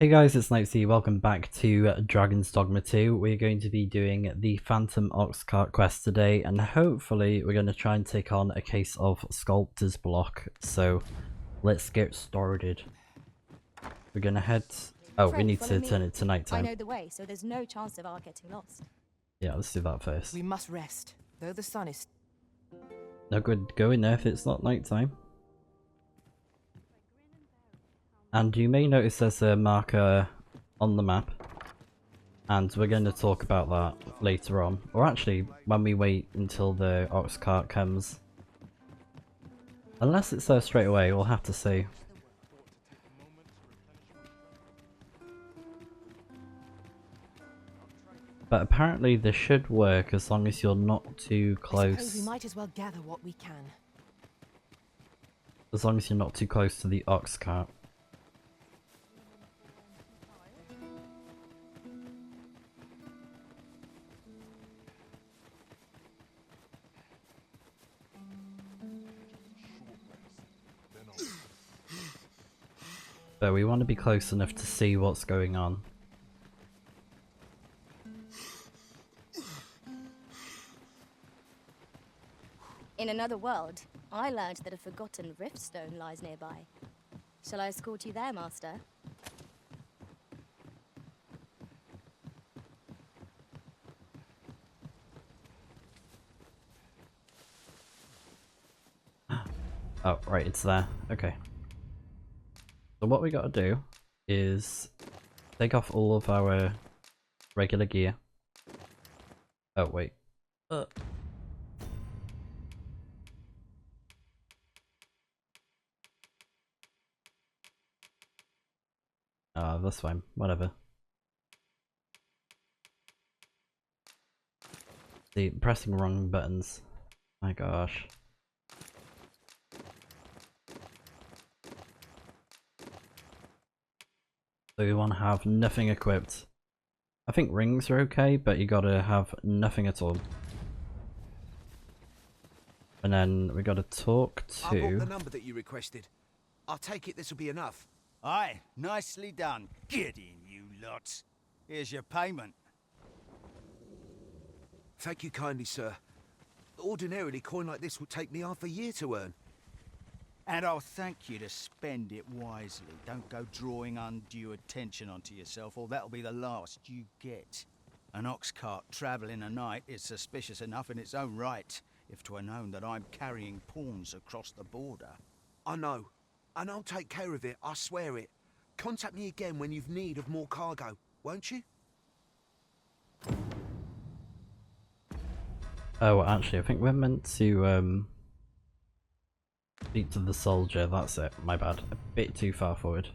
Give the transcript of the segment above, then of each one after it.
Hey guys, it's Snipezy. Welcome back to Dragon's Dogma 2. We're going to be doing the Phantom OXCART quest today, and hopefully we're going to try and take on a case of Sculptor's Block. So let's get started. We're going to head... Oh, we need to turn it to nighttime. I know the way, so there's no chance of our getting lost. Yeah, let's do that first. We must rest, though the sun is... No good going there if it's not nighttime. And you may notice there's a marker on the map. And we're going to talk about that later on. Or actually, when we wait until the OXCART comes. Unless it's there straight away, we'll have to see. But apparently this should work as long as you're not too close. I suppose we might as well gather what we can. As long as you're not too close to the OXCART. But we want to be close enough to see what's going on. In another world, I learned that a forgotten riftstone lies nearby. Shall I escort you there, Master? Oh, right, it's there. Okay. So what we gotta do is take off all of our regular gear. Oh, wait. That's fine. Whatever. See, pressing wrong buttons. My gosh. So you want to have nothing equipped. I think rings are okay, but you gotta have nothing at all. And then we gotta talk to... I got the number that you requested. I'll take it this will be enough. Aye, nicely done. Get in, you lots. Here's your payment. Thank you kindly, sir. Ordinarily, coin like this would take me half a year to earn. And I'll thank you to spend it wisely. Don't go drawing undue attention onto yourself, or that'll be the last you get. An ox cart travelling a night is suspicious enough in its own right, if 'twere known that I'm carrying pawns across the border. I know. And I'll take care of it, I swear it. Contact me again when you've need of more cargo, won't you? Oh, actually, I think we're meant to, speak to the soldier. That's it. My bad. A bit too far forward.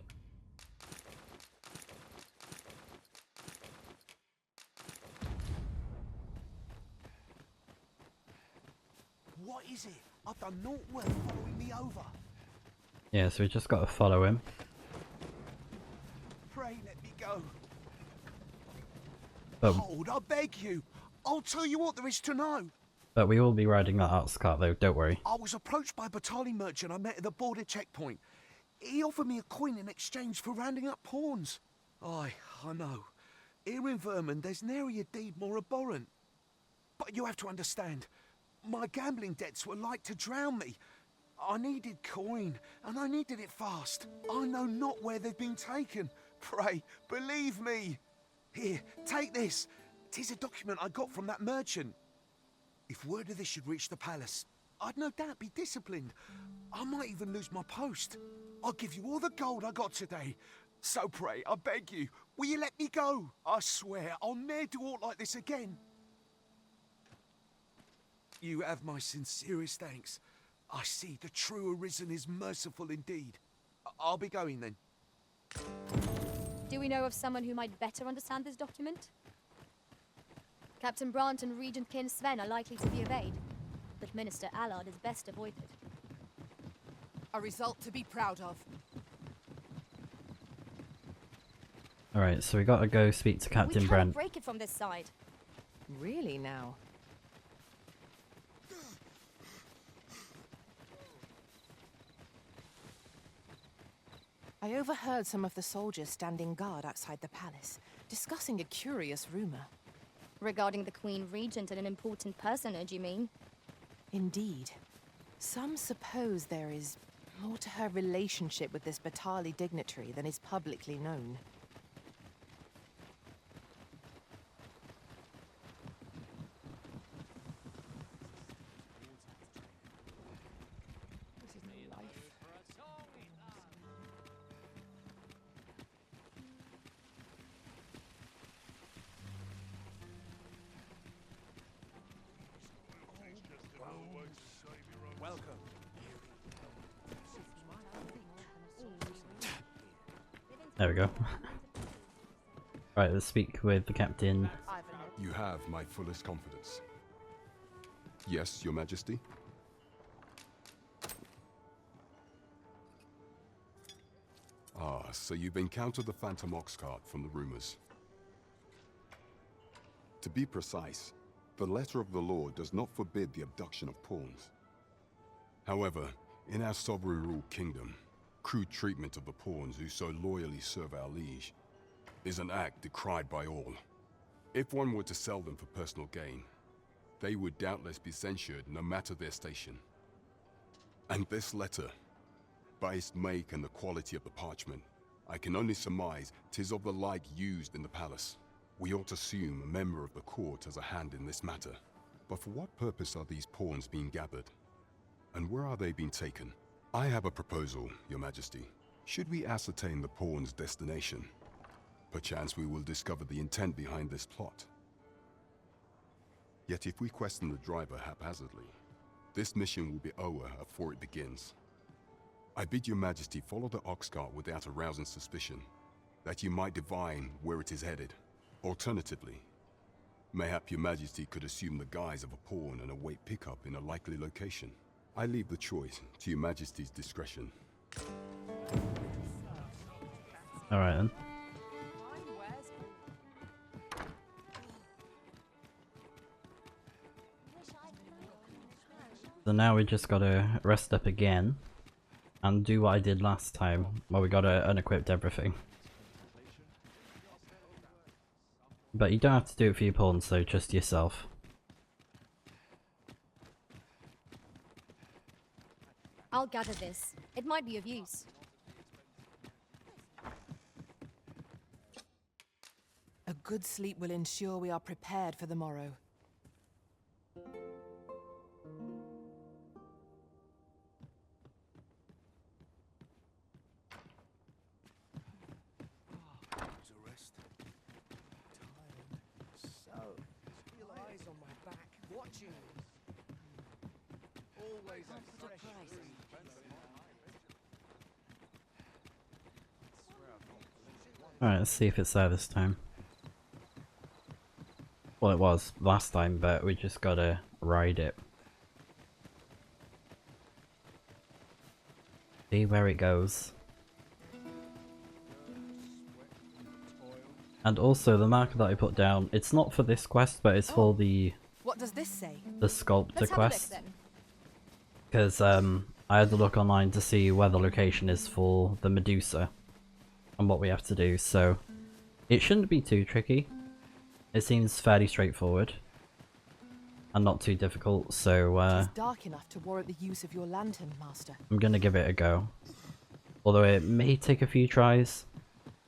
What is it? I've done naught worth following me over. Yeah, so we just gotta follow him. Pray let me go. But, Hold, I beg you. I'll tell you what there is to know. but we will be riding that OXCART though, don't worry. I was approached by a battalion merchant I met at the border checkpoint. He offered me a coin in exchange for rounding up pawns. Aye, I know. Here in Vermont, there's nary a deed more abhorrent. But you have to understand, my gambling debts were like to drown me. I needed coin, and I needed it fast. I know not where they've been taken. Pray, believe me. Here, take this. 'Tis a document I got from that merchant. If word of this should reach the palace, I'd no doubt be disciplined. I might even lose my post. I'll give you all the gold I got today. So pray, I beg you, will you let me go? I swear I'll ne'er do aught like this again. You have my sincerest thanks. I see the true Arisen is merciful indeed. I'll be going then. Do we know of someone who might better understand this document? Captain Brandt and Regent Kin Sven are likely to be of aid, but Minister Allard is best avoided. A result to be proud of. Alright, so we gotta go speak to Captain We Brent. can't break it from this side. Really now? I overheard some of the soldiers standing guard outside the palace, discussing a curious rumor. Regarding the Queen Regent and an important personage, you mean? Indeed. Some suppose there is more to her relationship with this Batali dignitary than is publicly known. Welcome. There we go. Right, let's speak with the captain. You have my fullest confidence. Yes, Your Majesty? Ah, so you've encountered the Phantom OXCART from the rumors. To be precise, the letter of the law does not forbid the abduction of pawns. However, in our sovereign-ruled kingdom, crude treatment of the pawns who so loyally serve our liege is an act decried by all. If one were to sell them for personal gain, they would doubtless be censured no matter their station. And this letter, by its make and the quality of the parchment, I can only surmise 'tis of the like used in the palace. We ought to assume a member of the court has a hand in this matter. But for what purpose are these pawns being gathered? And where are they being taken? I have a proposal, Your Majesty. Should we ascertain the pawn's destination, perchance we will discover the intent behind this plot. Yet if we question the driver haphazardly, this mission will be over before it begins. I bid Your Majesty follow the OXCART without arousing suspicion, that you might divine where it is headed. Alternatively, mayhap Your Majesty could assume the guise of a pawn and await pickup in a likely location. I leave the choice to Your Majesty's discretion. Alright then. So now we just gotta rest up again and do what I did last time, where we gotta unequip everything. But you don't have to do it for your pawns though, just yourself. I'll gather this. It might be of use. A good sleep will ensure we are prepared for the morrow. Alright, let's see if it's there this time. Well, it was last time, but we just gotta ride it. See where it goes. And also, the marker that I put down, it's not for this quest, but it's for the What does this say? sculptor Let's have a look quest. then. Because I had to look online to see where the location is for the Medusa and what we have to do, so it shouldn't be too tricky. It seems fairly straightforward and not too difficult, so It's dark enough to warrant the use of your lantern, Master. I'm gonna give it a go. Although it may take a few tries,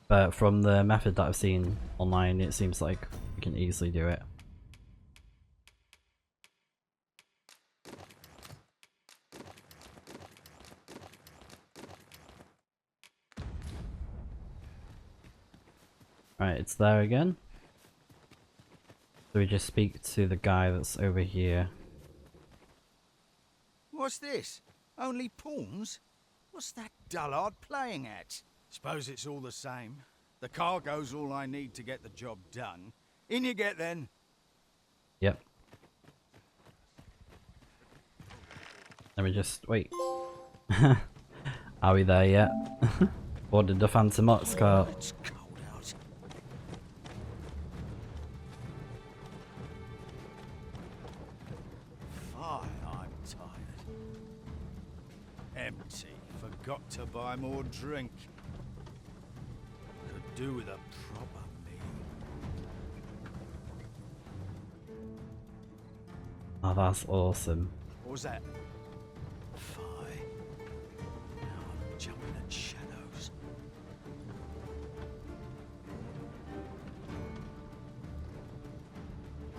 but from the method that I've seen online, it seems like we can easily do it. Right, it's there again. So we just speak to the guy that's over here. What's this? Only pawns? What's that dullard playing at? Suppose it's all the same. The cargo's all I need to get the job done. In you get then. Yep. Let me just wait. Are we there yet? Boarded the Phantom OXCART. It's cold out. Fine, I'm tired. Empty. Forgot to buy more drink. do with a proper meal. Oh, that's awesome. What was that? Fie. Now I'm jumping at shadows.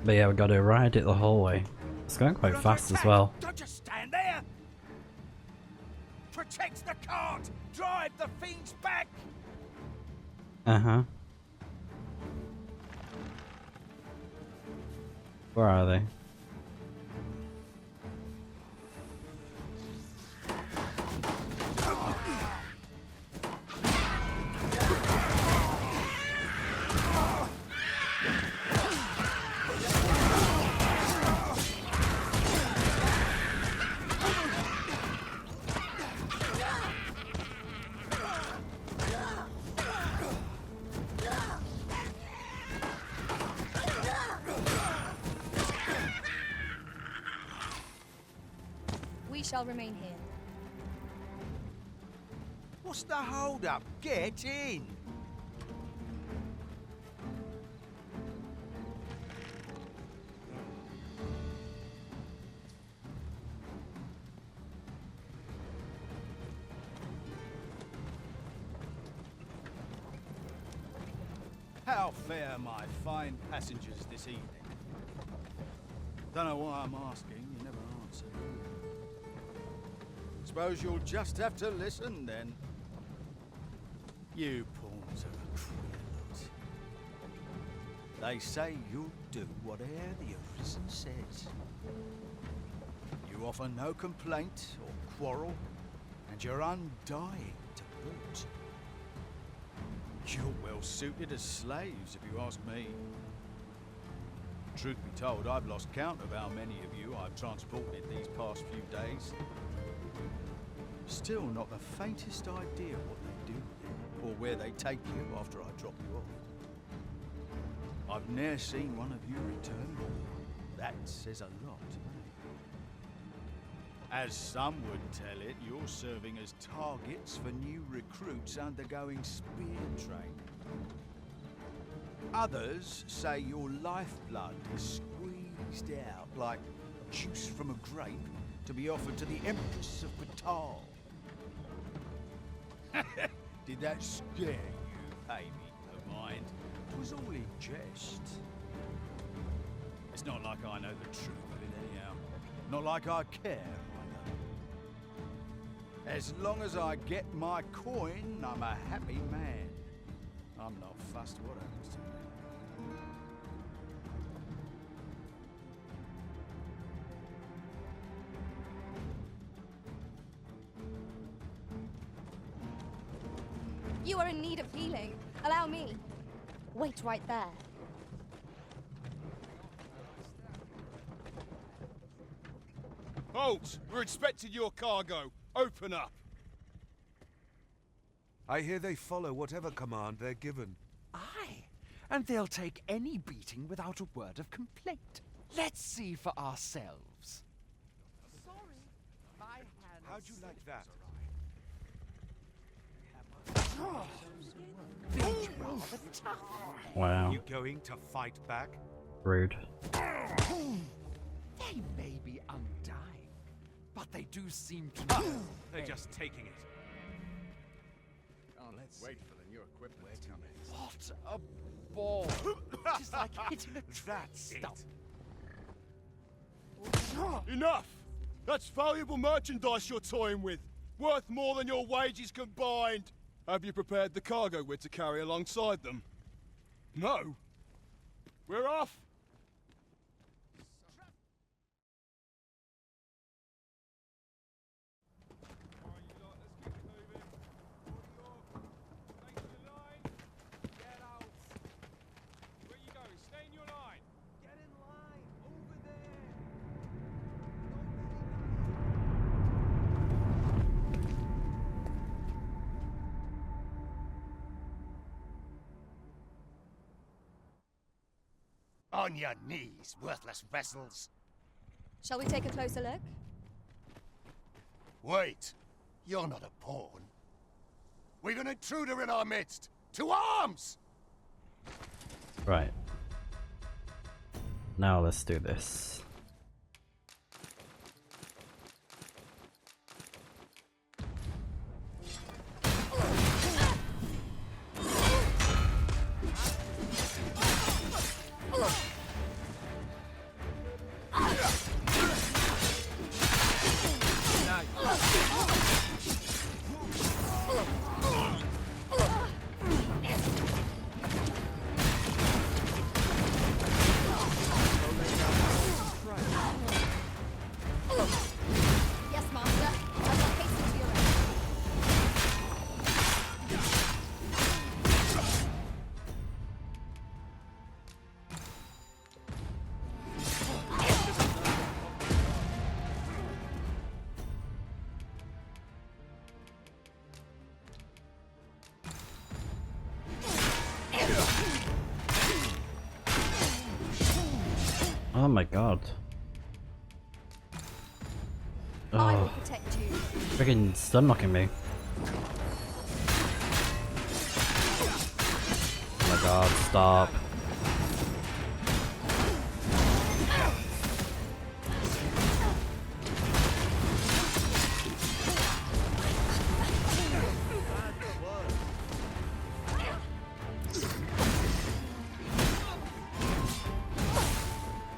But yeah, we got to ride it the whole way. It's going quite You're fast under as well. attack. Don't just stand there. Protect the cart. Drive the fiends back. Uh-huh. Where are they? We shall remain here. What's the hold up? Get in. How fare my fine passengers this evening? Don't know why I'm asking, you never answer. Suppose you'll just have to listen then. You pawns are a queer lot. They say you'll do whatever the arisen says. You offer no complaint or quarrel, and you're undying to boot. You're well suited as slaves, if you ask me. Truth be told, I've lost count of how many of you I've transported these past few days. Still not the faintest idea what they do or where they take you after I drop you off. I've ne'er seen one of you return. That says a lot to me. As some would tell it, you're serving as targets for new recruits undergoing spear training. Others say your lifeblood is squeezed out like juice from a grape to be offered to the Empress of Batal. Did that scare you, Amy? No mind. It was all in jest. It's not like I know the truth of it anyhow. Not like I care either. As long as I get my coin, I'm a happy man. I'm not fussed what happens to me. You are in need of healing. Allow me. Wait right there. Halt! We're inspecting your cargo. Open up. I hear they follow whatever command they're given. Aye, and they'll take any beating without a word of complaint. Let's see for ourselves. Sorry, my hands. How'd you like that? Rather tough. Wow. You going to fight back? Rude. They may be undying, but they do seem to know. They're just taking it. Oh, let's Wait for the new equipment to come in. What a ball! It's like hitting a That's it. stump. Enough! That's valuable merchandise you're toying with. Worth more than your wages combined. Have you prepared the cargo we're to carry alongside them? No. We're off. On your knees, worthless vessels. Shall we take a closer look? Wait, you're not a pawn. We've an intruder in our midst. To arms! Right. Now let's do this. Yes, Master. I will hasten to your aid. Oh my god. I will Oh, protect you. freaking stun knocking me. Oh my god, stop.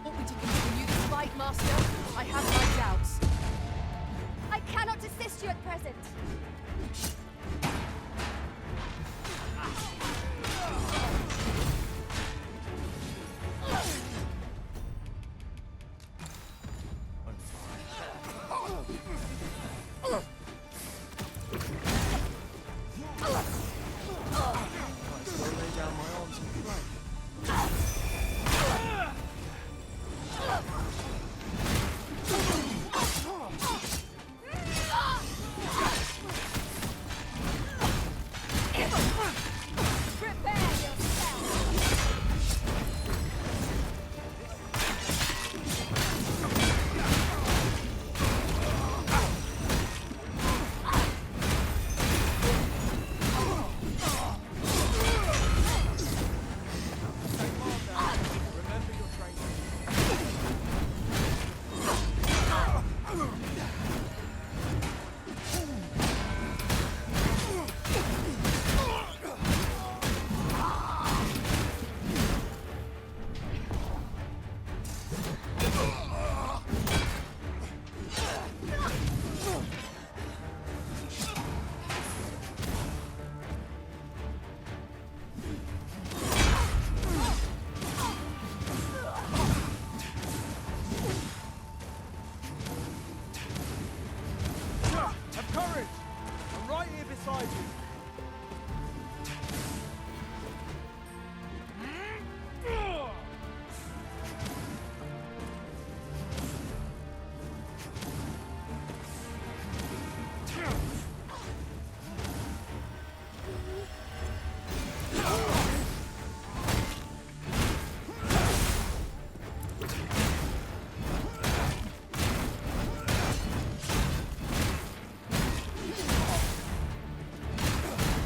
Want me to continue this fight, Master? I have my doubts. I cannot assist you at present. Prepare yourself. Have courage! I'm right here beside you.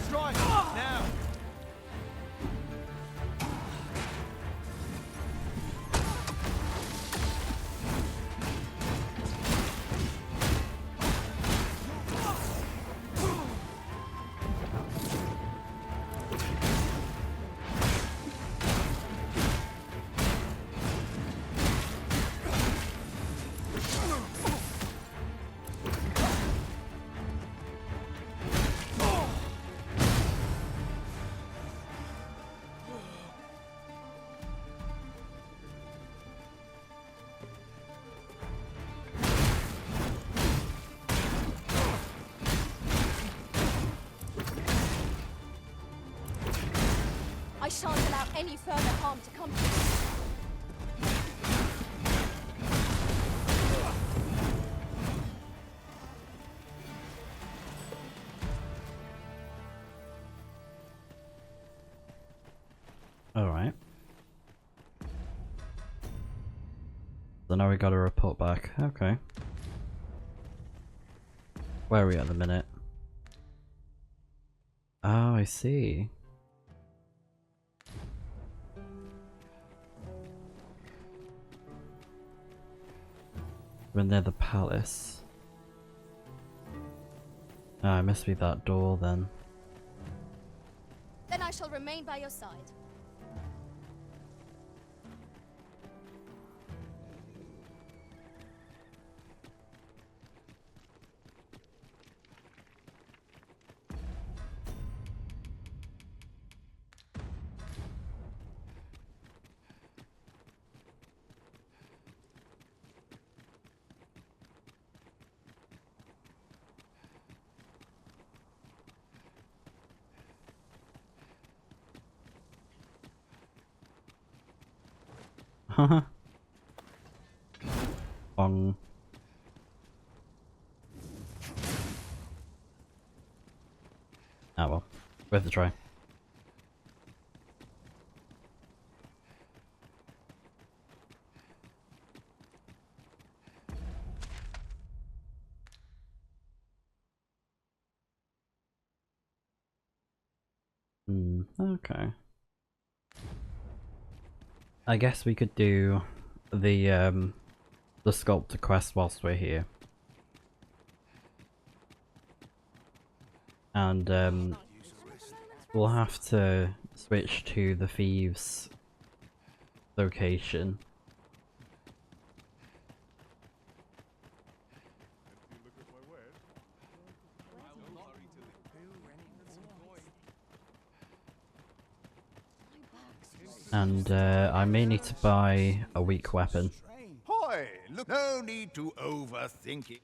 Strike! Now! I shan't allow any further harm to come to you. Alright. So now we gotta report back. Okay. Where are we at the minute? Oh, I see. We're near the palace. Ah, it must be that door then. Then I shall remain by your side. Haha. Bong. Ah well, worth a try. Okay. I guess we could do the sculptor quest whilst we're here. And we'll have to switch to the thieves location. And I may need to buy a weak weapon. Hoy, look, no need to overthink it.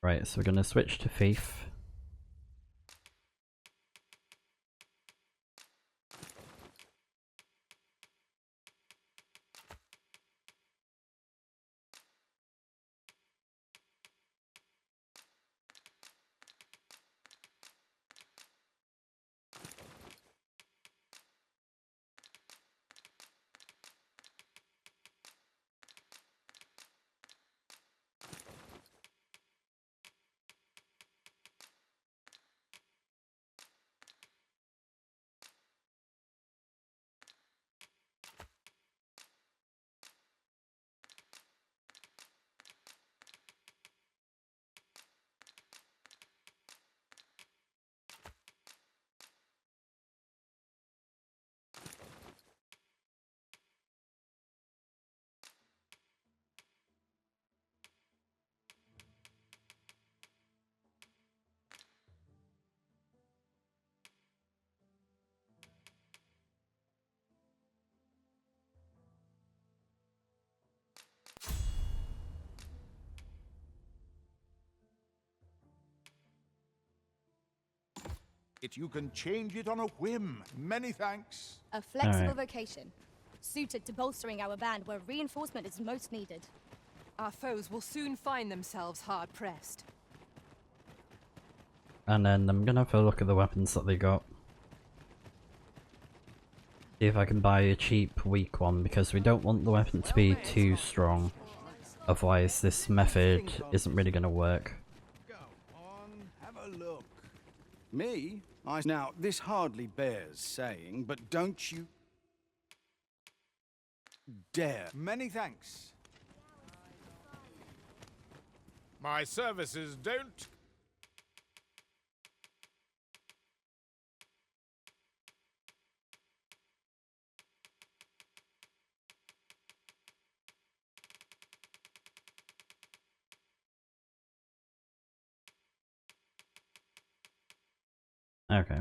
Right, so we're gonna switch to thief. You can change it on a whim. Many thanks. A flexible Alright. vocation, suited to bolstering our band where reinforcement is most needed. Our foes will soon find themselves hard-pressed. And then I'm gonna have a look at the weapons that they got. See if I can buy a cheap, weak one, because we don't want the weapon to be too strong. Otherwise, this method isn't really gonna work. Go on, have a look. Me? Now, this hardly bears saying, but don't you dare. Many thanks. My services don't. Okay.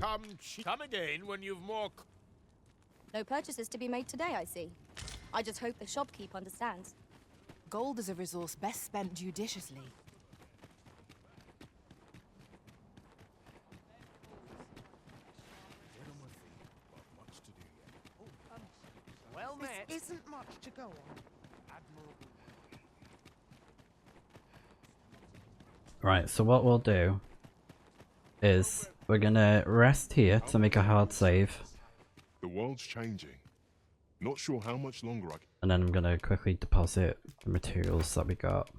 Come again when you've more. No purchases to be made today, I see. I just hope the shopkeep understands. Gold is a resource best spent judiciously. Well met. This isn't much to go on. Right, so what we'll do is we're gonna rest here to make a hard save. The world's changing. Not sure how much longer I can. And then I'm gonna quickly deposit the materials that we got.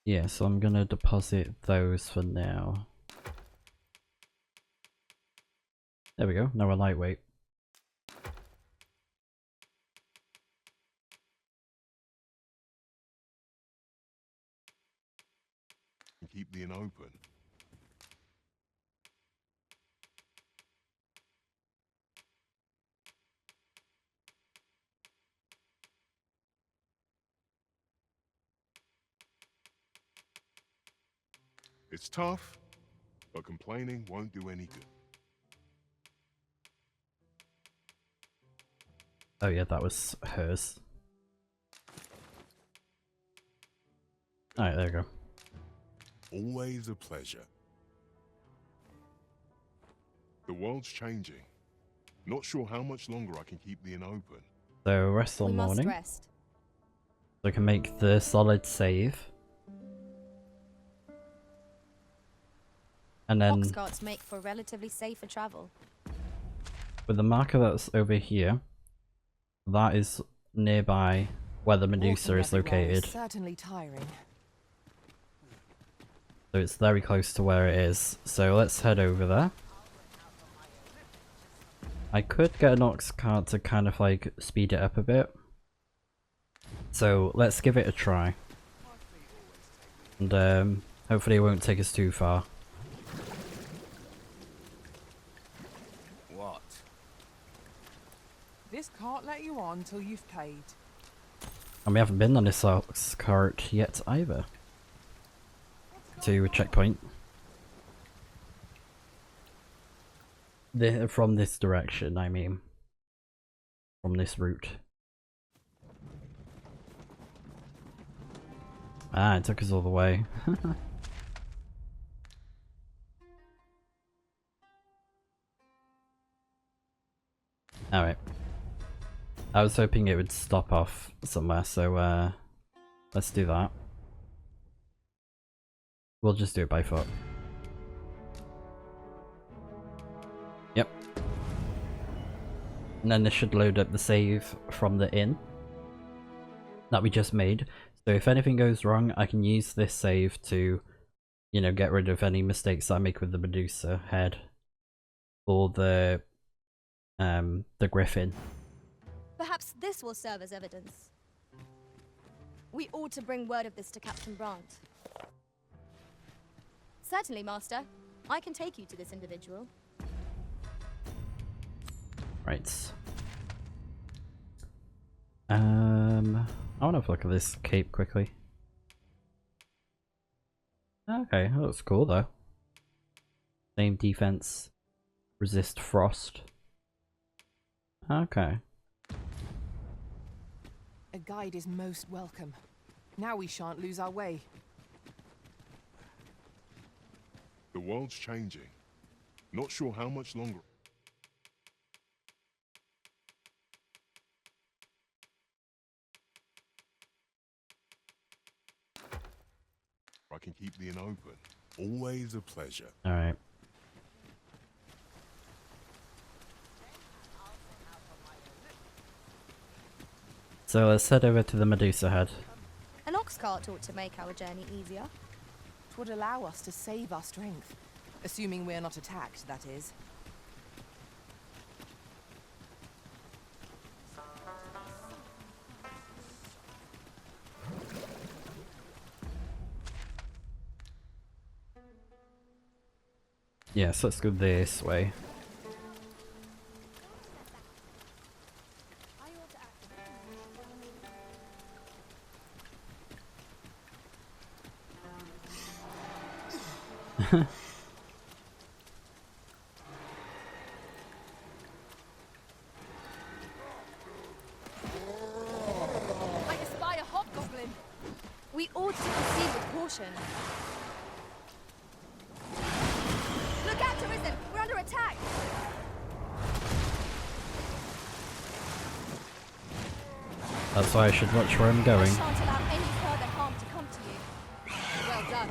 Yeah, so I'm gonna deposit those for now. There we go, now we're lightweight. Keep the inn open. It's tough, but complaining won't do any good. Oh yeah, that was hers. Alright, there we go. Always a pleasure. The world's changing. Not sure how much longer I can keep the inn open. So rest till We must morning. rest. So I can make the solid save. And then OXCARTs make for relatively safer travel. with the marker that's over here, that is nearby where the Medusa Walking is everywhere located. certainly tiring. So it's very close to where it is. So let's head over there. I could get an ox cart to kind of like speed it up a bit. So let's give it a try. And hopefully it won't take us too far. What? This can't let you on till you've paid. And we haven't been on this ox cart yet either. To a checkpoint. From this direction, I mean. From this route. Ah, it took us all the way. Alright. I was hoping it would stop off somewhere, so let's do that. We'll just do it by foot. Yep. And then this should load up the save from the inn that we just made. So if anything goes wrong, I can use this save to, you know, get rid of any mistakes that I make with the Medusa head or the griffin. Perhaps this will serve as evidence. We ought to bring word of this to Captain Brandt. Certainly, Master. I can take you to this individual. Right. I want to have a look at this cape quickly. Okay, that looks cool though. Same defense, resist frost. Okay. A guide is most welcome. Now we shan't lose our way. The world's changing. Not sure how much longer. I can keep the inn open. Always a pleasure. Alright. So let's head over to the Medusa head. An ox cart ought to make our journey easier. It would allow us to save our strength. Assuming we're not attacked, that is. Yes, let's go this way. I espy a hobgoblin. We ought to proceed with caution. Look out, Arisen! We're under attack! That's why I should watch where I'm I going. shan't allow any further harm to come to you. Well done.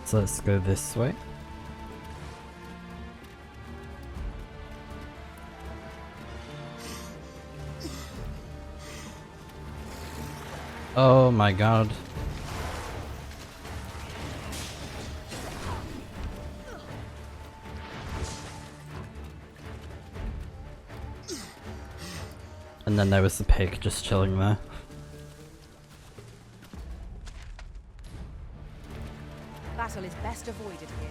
So let's go this way. Oh my god. And then there was the pig just chilling there. Battle is best avoided here.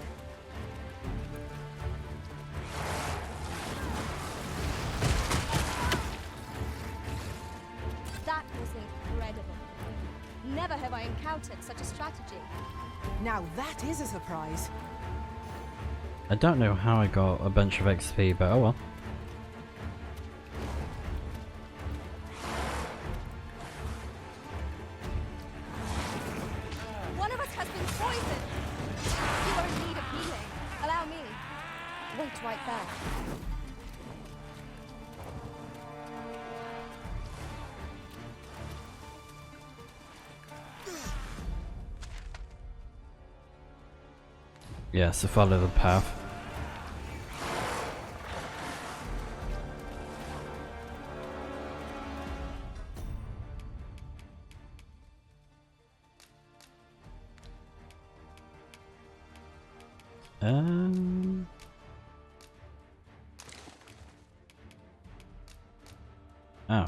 That was incredible. Never have I encountered such a strategy. Now that is a surprise. I don't know how I got a bunch of XP, but oh well. One of us has been poisoned. You are in need of healing. Allow me. Wait right there. Yeah, so follow the path. Oh.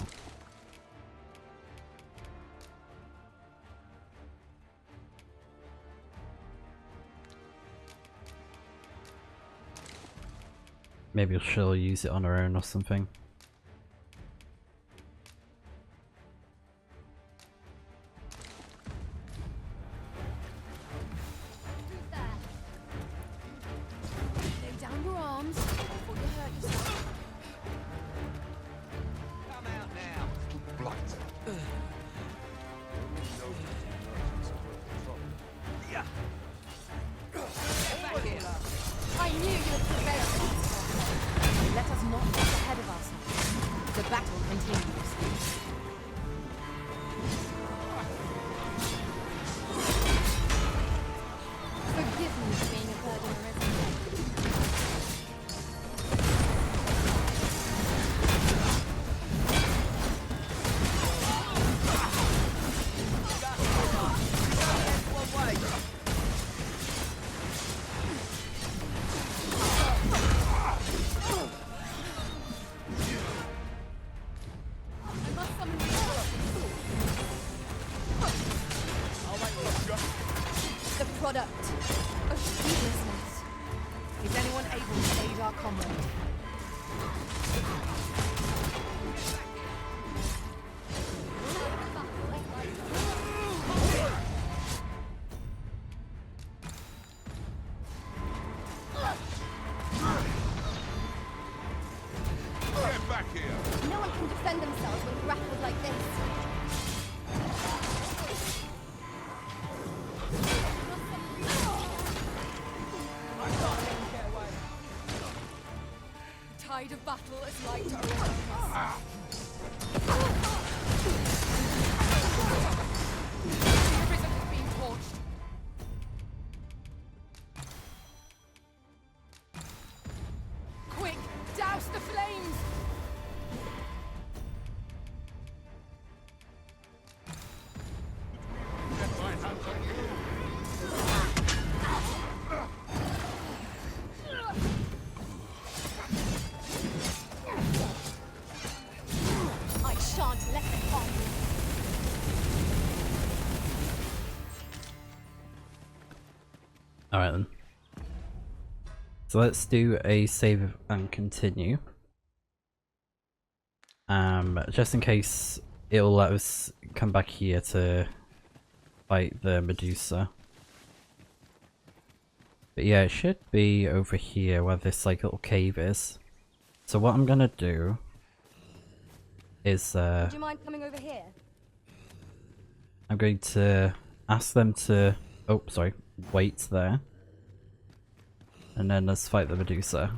Maybe she'll use it on her own or something. Who's there? Lay down your arms before you hurt yourself. Come out now. I knew you would prevail. Let us not get ahead of ourselves. The battle continues. Forgive me for being a burden on everyone. I must summon the power of the sword. The product of heedlessness. Is anyone able to aid our comrade? Get back here! No one can defend themselves when grappled like this. Tide of battle is light around us. The arisen has been torched. Quick, douse the flames! Get my hands on you! I shan't let them on. Alright then. So let's do a save and continue. Just in case it'll let us come back here to fight the Medusa. But yeah, it should be over here where this like little cave is. So what I'm gonna do is Would you mind coming over here? I'm going to ask them to wait there. And then let's fight the Medusa.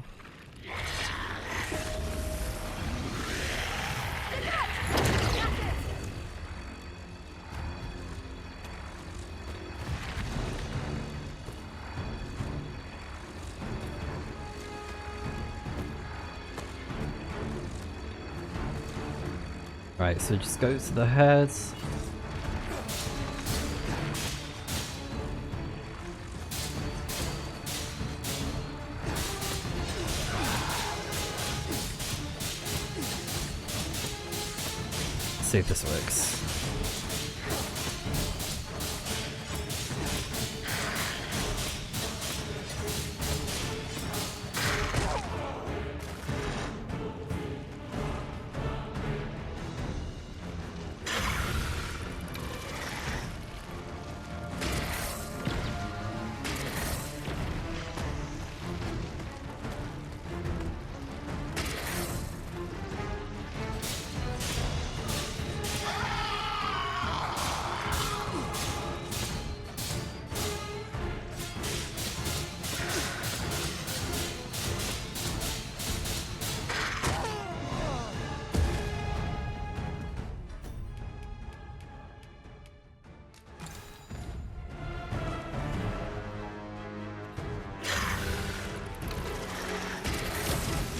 Right, so just go to the head. See if this works.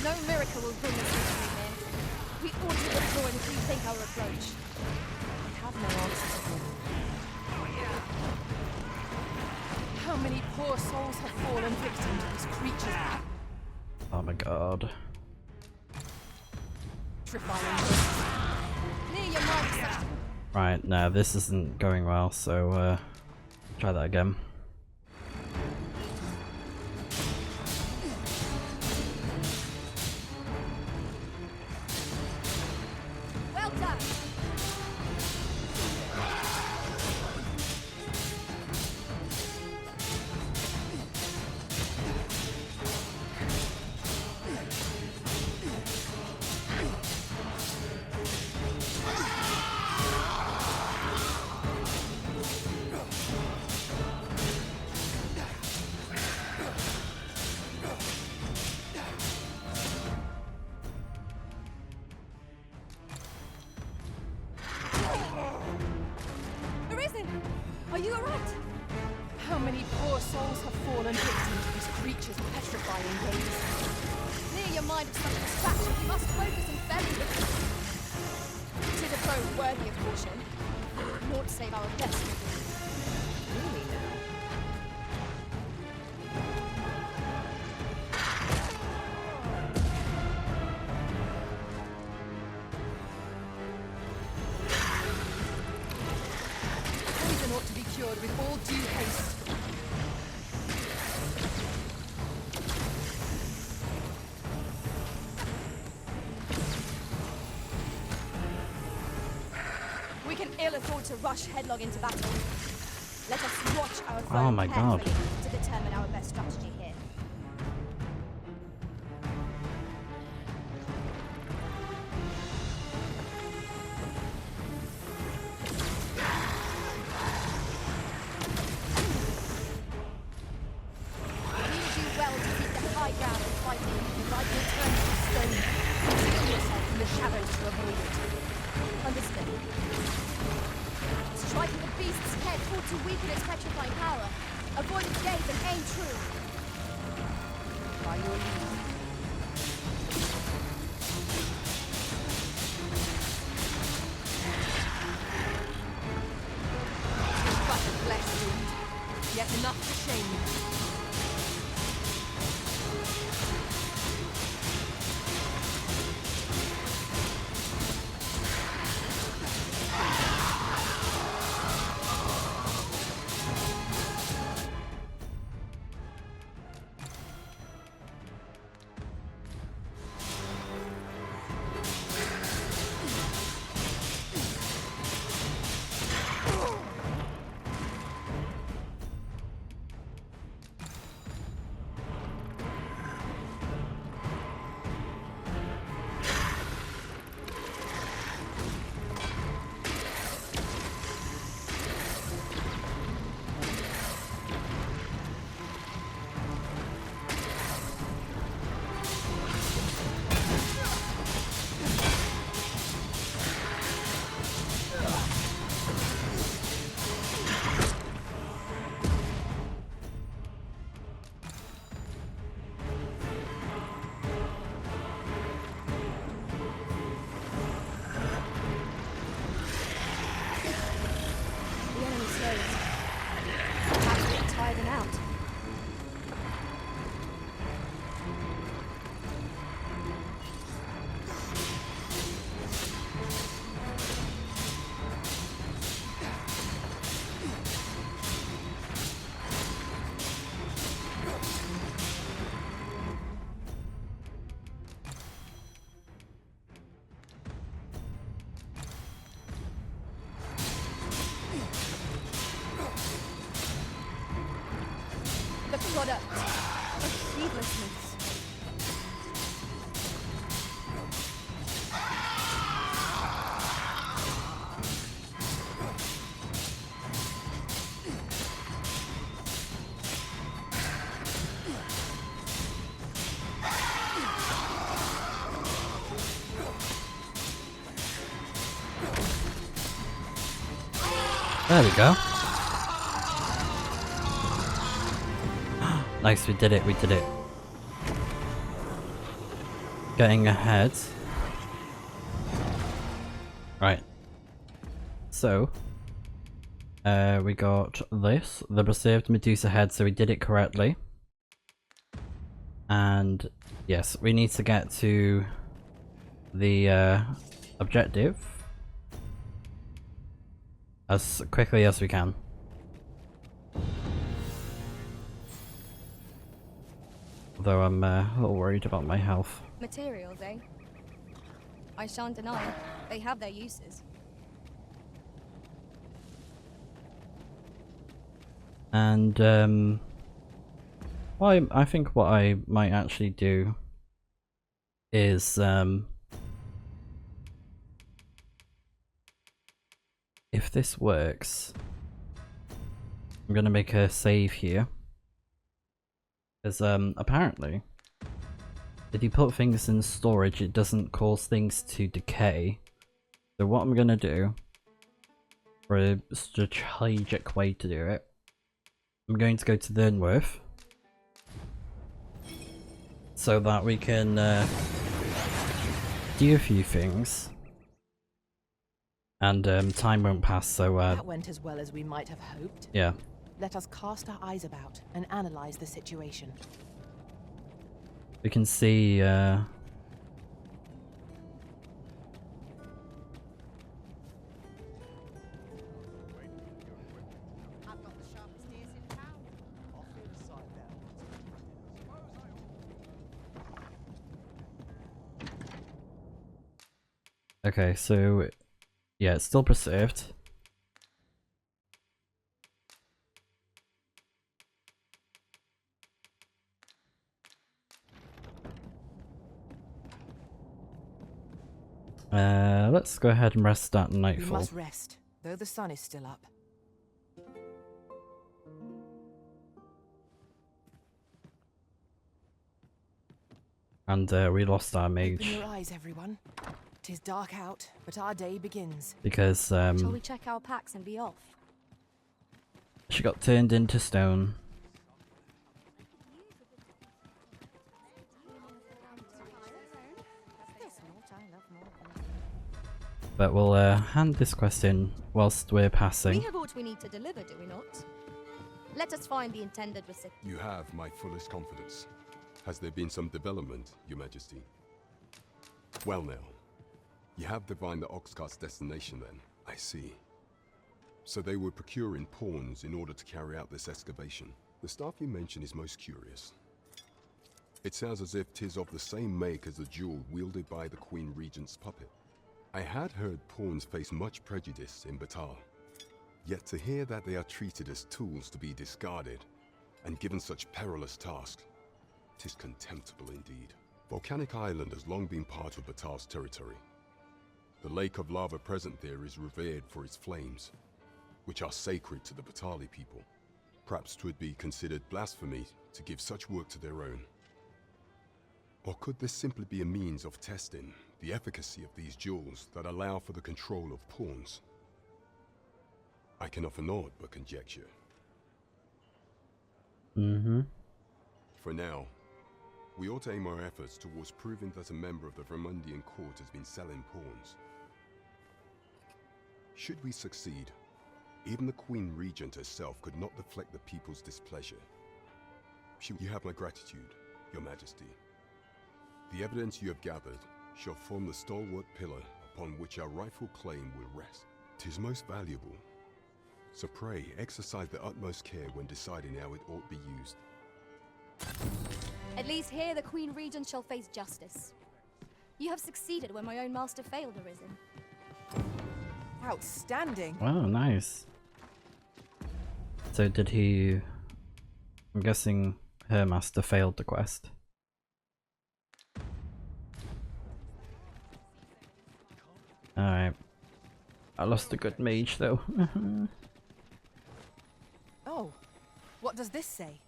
No miracle will bring us victory here. We ought to withdraw and rethink our approach. I have no answer to them. How many poor souls have fallen victim to this creature's Oh my god. petrifying. Near your mind, such Right, no, this isn't going well, so try that again. well done. Arisen, are you alright? How many poor souls have fallen victim to this creature's petrifying gaze? Near your mind of such distraction, we must focus and bury them. Tis a foe worthy of caution. More to save our destiny. Really now? Poison ought to be cured with all due haste. We can ill afford to rush headlong into battle. Let us watch our foe Oh my God. carefully to determine our best strategy here. We will do well to keep the high ground and fight the right will turn to stone. Conceal yourself in the shadows to avoid it. Understood. Striking the beast's head ought to weaken its petrifying power. Avoid its gaze and aim true. By your leave. But a blessed wound. Yet enough to shame you. product of heedlessness. There we go. Nice, we did it, we did it. Getting ahead. Right. So, we got this, the preserved Medusa head, so we did it correctly. And yes, we need to get to the objective as quickly as we can. Although I'm a little worried about my health. Materials, eh? I shan't deny, they have their uses. And well, I think what I might actually do is if this works, I'm gonna make a save here. Because apparently, if you put things in storage, it doesn't cause things to decay. So what I'm gonna do, for a strategic way to do it, I'm going to go to Thurnworth, so that we can do a few things, and time won't pass. So That went as well as we might have hoped. yeah. Let us cast our eyes about and analyze the situation. We can see okay, so yeah, it's still preserved. Let's go ahead and rest at We nightfall. must rest, though the sun is still up. And we lost our Open mage your eyes, everyone. 'Tis dark out, but our day begins. because Shall we check our packs and be off? she got turned into stone. But we'll hand this quest in whilst we're We passing. have what we need to deliver, do we not? Let us find the intended recipient. You have my fullest confidence. Has there been some development, Your Majesty? Well now, you have divined the OXCART's destination then, I see. So they were procuring pawns in order to carry out this excavation. The stuff you mention is most curious. It sounds as if 'tis of the same make as the jewel wielded by the Queen Regent's puppet. I had heard pawns face much prejudice in Batar. Yet to hear that they are treated as tools to be discarded, and given such perilous tasks, 'tis contemptible indeed. Volcanic Island has long been part of Batar's territory. The lake of lava present there is revered for its flames, which are sacred to the Batali people. Perhaps 'twould be considered blasphemy to give such work to their own. Or could this simply be a means of testing the efficacy of these jewels that allow for the control of pawns? I can offer naught but conjecture. For now, we ought to aim our efforts towards proving that a member of the Vermundian court has been selling pawns. Should we succeed, even the Queen Regent herself could not deflect the people's displeasure. You have my gratitude, Your Majesty. The evidence you have gathered shall form the stalwart pillar upon which our rightful claim will rest. 'Tis most valuable. So pray, exercise the utmost care when deciding how it ought be used. At least here the Queen Regent shall face justice. You have succeeded when my own master failed, Arisen. Outstanding. Oh, nice. So did he... I'm guessing her master failed the quest. Alright. I lost a good mage though. Oh, what does this say?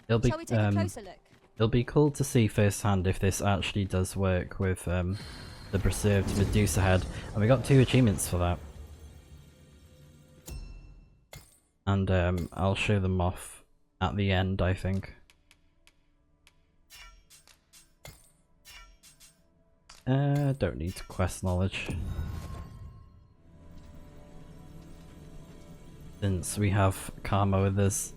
It'll be Shall we take a closer look? it'll be cool to see firsthand if this actually does work with the preserved Medusa head, and we got 2 achievements for that. And I'll show them off at the end, I think. Don't need quest knowledge. Since we have Karma with us.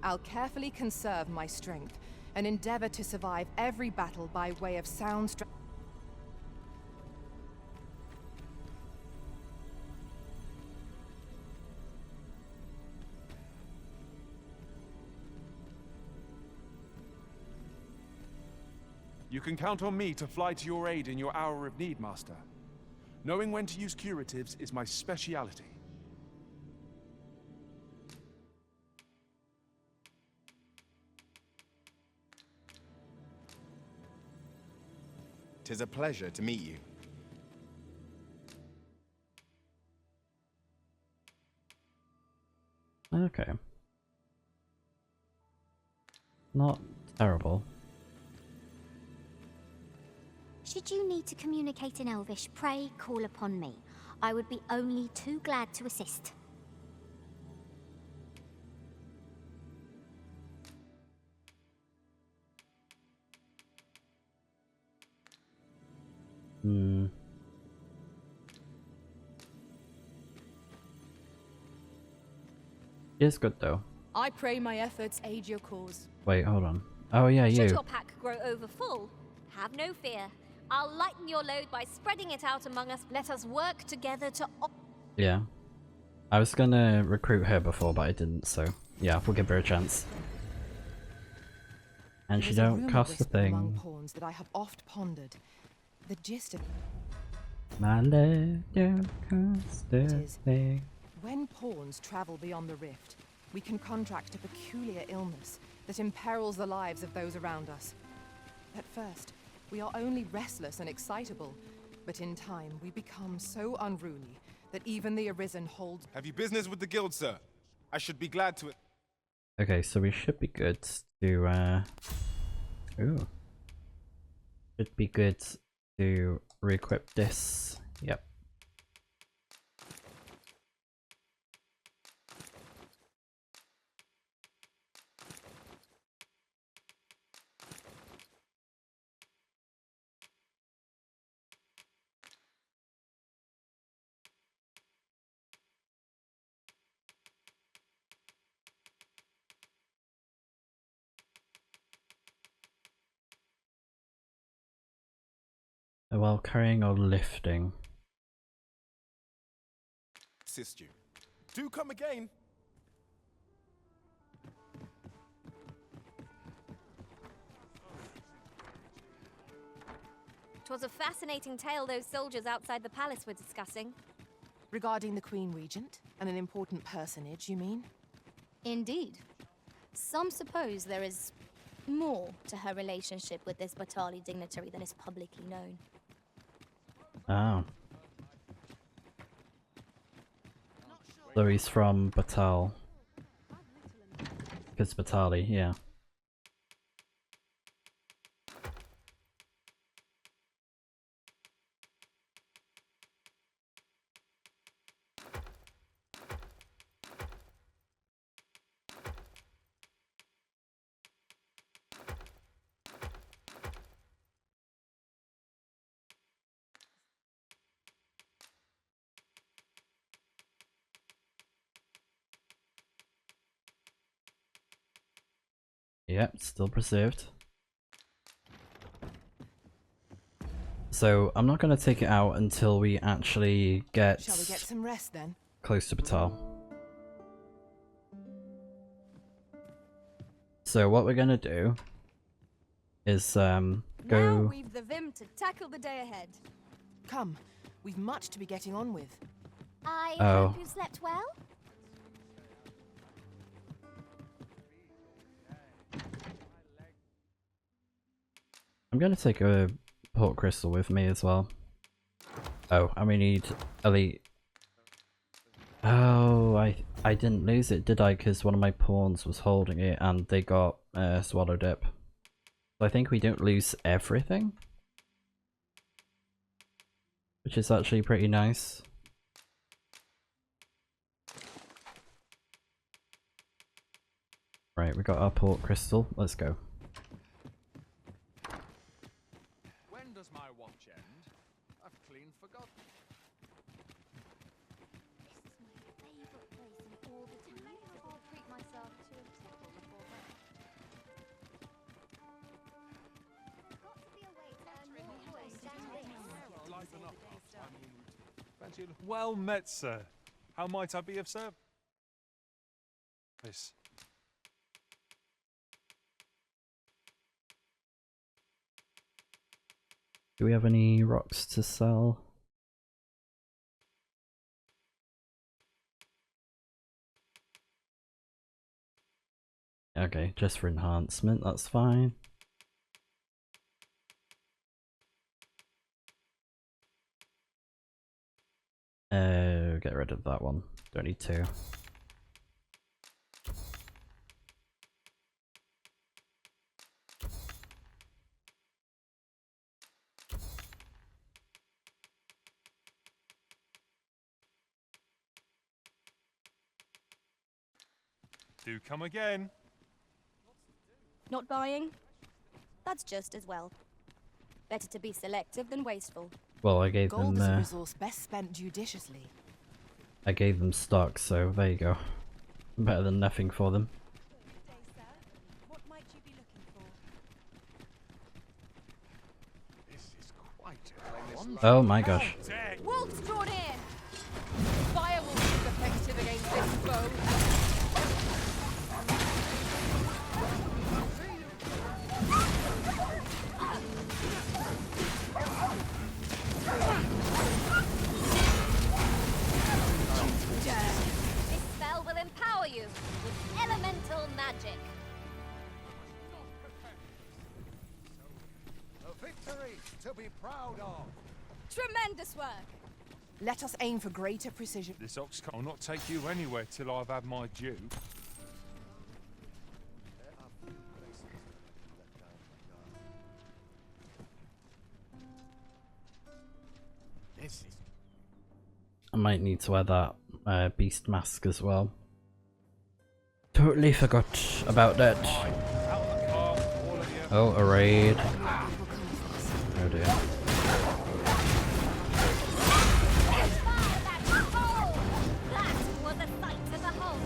I'll carefully conserve my strength and endeavor to survive every battle by way of sound strength. You can count on me to fly to your aid in your hour of need, Master. Knowing when to use curatives is my speciality. Tis a pleasure to meet you. Okay. Not terrible. Should you need to communicate in Elvish, pray call upon me. I would be only too glad to assist. It's good though. I pray my efforts aid your cause. Wait, hold on. Oh yeah, Should you. your pack grow over full, have no fear. I'll lighten your load by spreading it out among us. Let us work together to Yeah. I was gonna recruit her before, but I didn't, so yeah, we'll give her a chance. And she don't cost a Among thing. pawns that I have oft pondered. The gist of My love don't cost a is thing. when pawns travel beyond the rift, we can contract a peculiar illness that imperils the lives of those around us. At first, we are only restless and excitable, but in time we become so unruly that even the Arisen hold. Have you business with the guild, sir? I should be glad to. Okay, so we should be good to ooh. Should be good to re-equip this. Yep. While carrying or lifting. Assist you. Do come again. 'Twas a fascinating tale those soldiers outside the palace were discussing. Regarding the Queen Regent and an important personage, you mean? Indeed. Some suppose there is more to her relationship with this Batali dignitary than is publicly known. Oh. So he's from Batal. Because Batali, yeah. Yep, still preserved. So I'm not going to take it out until we actually get, Shall we get some rest then? close to Batal. So what we're going to do is Now go. we've the vim to tackle the day ahead. Come, we've much to be getting on with. I Oh. hope you slept well. I'm gonna take a port crystal with me as well. Oh, and we need elite. Oh, I didn't lose it, did I? Because one of my pawns was holding it and they got swallowed up. So I think we don't lose everything, which is actually pretty nice. Right, we got our port crystal. Let's go. When does my watch end? I've clean forgotten. This is my favourite place in all the time. I'll treat myself to a tipple before bed. There's got to be a way to earn more points than this. Liven up our time and routine. Fancy a little- Well met, sir. How might I be of service? Do we have any rocks to sell? Okay, just for enhancement, that's fine. Get rid of that one. Don't need to. Do come again. Not buying? That's just as well. Better to be selective than wasteful. Well, I gave Gold is a them resource best spent judiciously. I gave them stock, so there you go. Better than nothing for them. What might you be looking for? This is quite Oh my gosh. Wolves drawn in! Fire will prove effective against this foe. This spell will empower you with elemental magic. A victory to be proud of. Tremendous work! Let us aim for greater precision. This OXCART will not take you anywhere till I've had my due. This is I might need to wear that beast mask as well. Totally forgot about that. Oh, a raid. Oh dear. That was a sight to behold.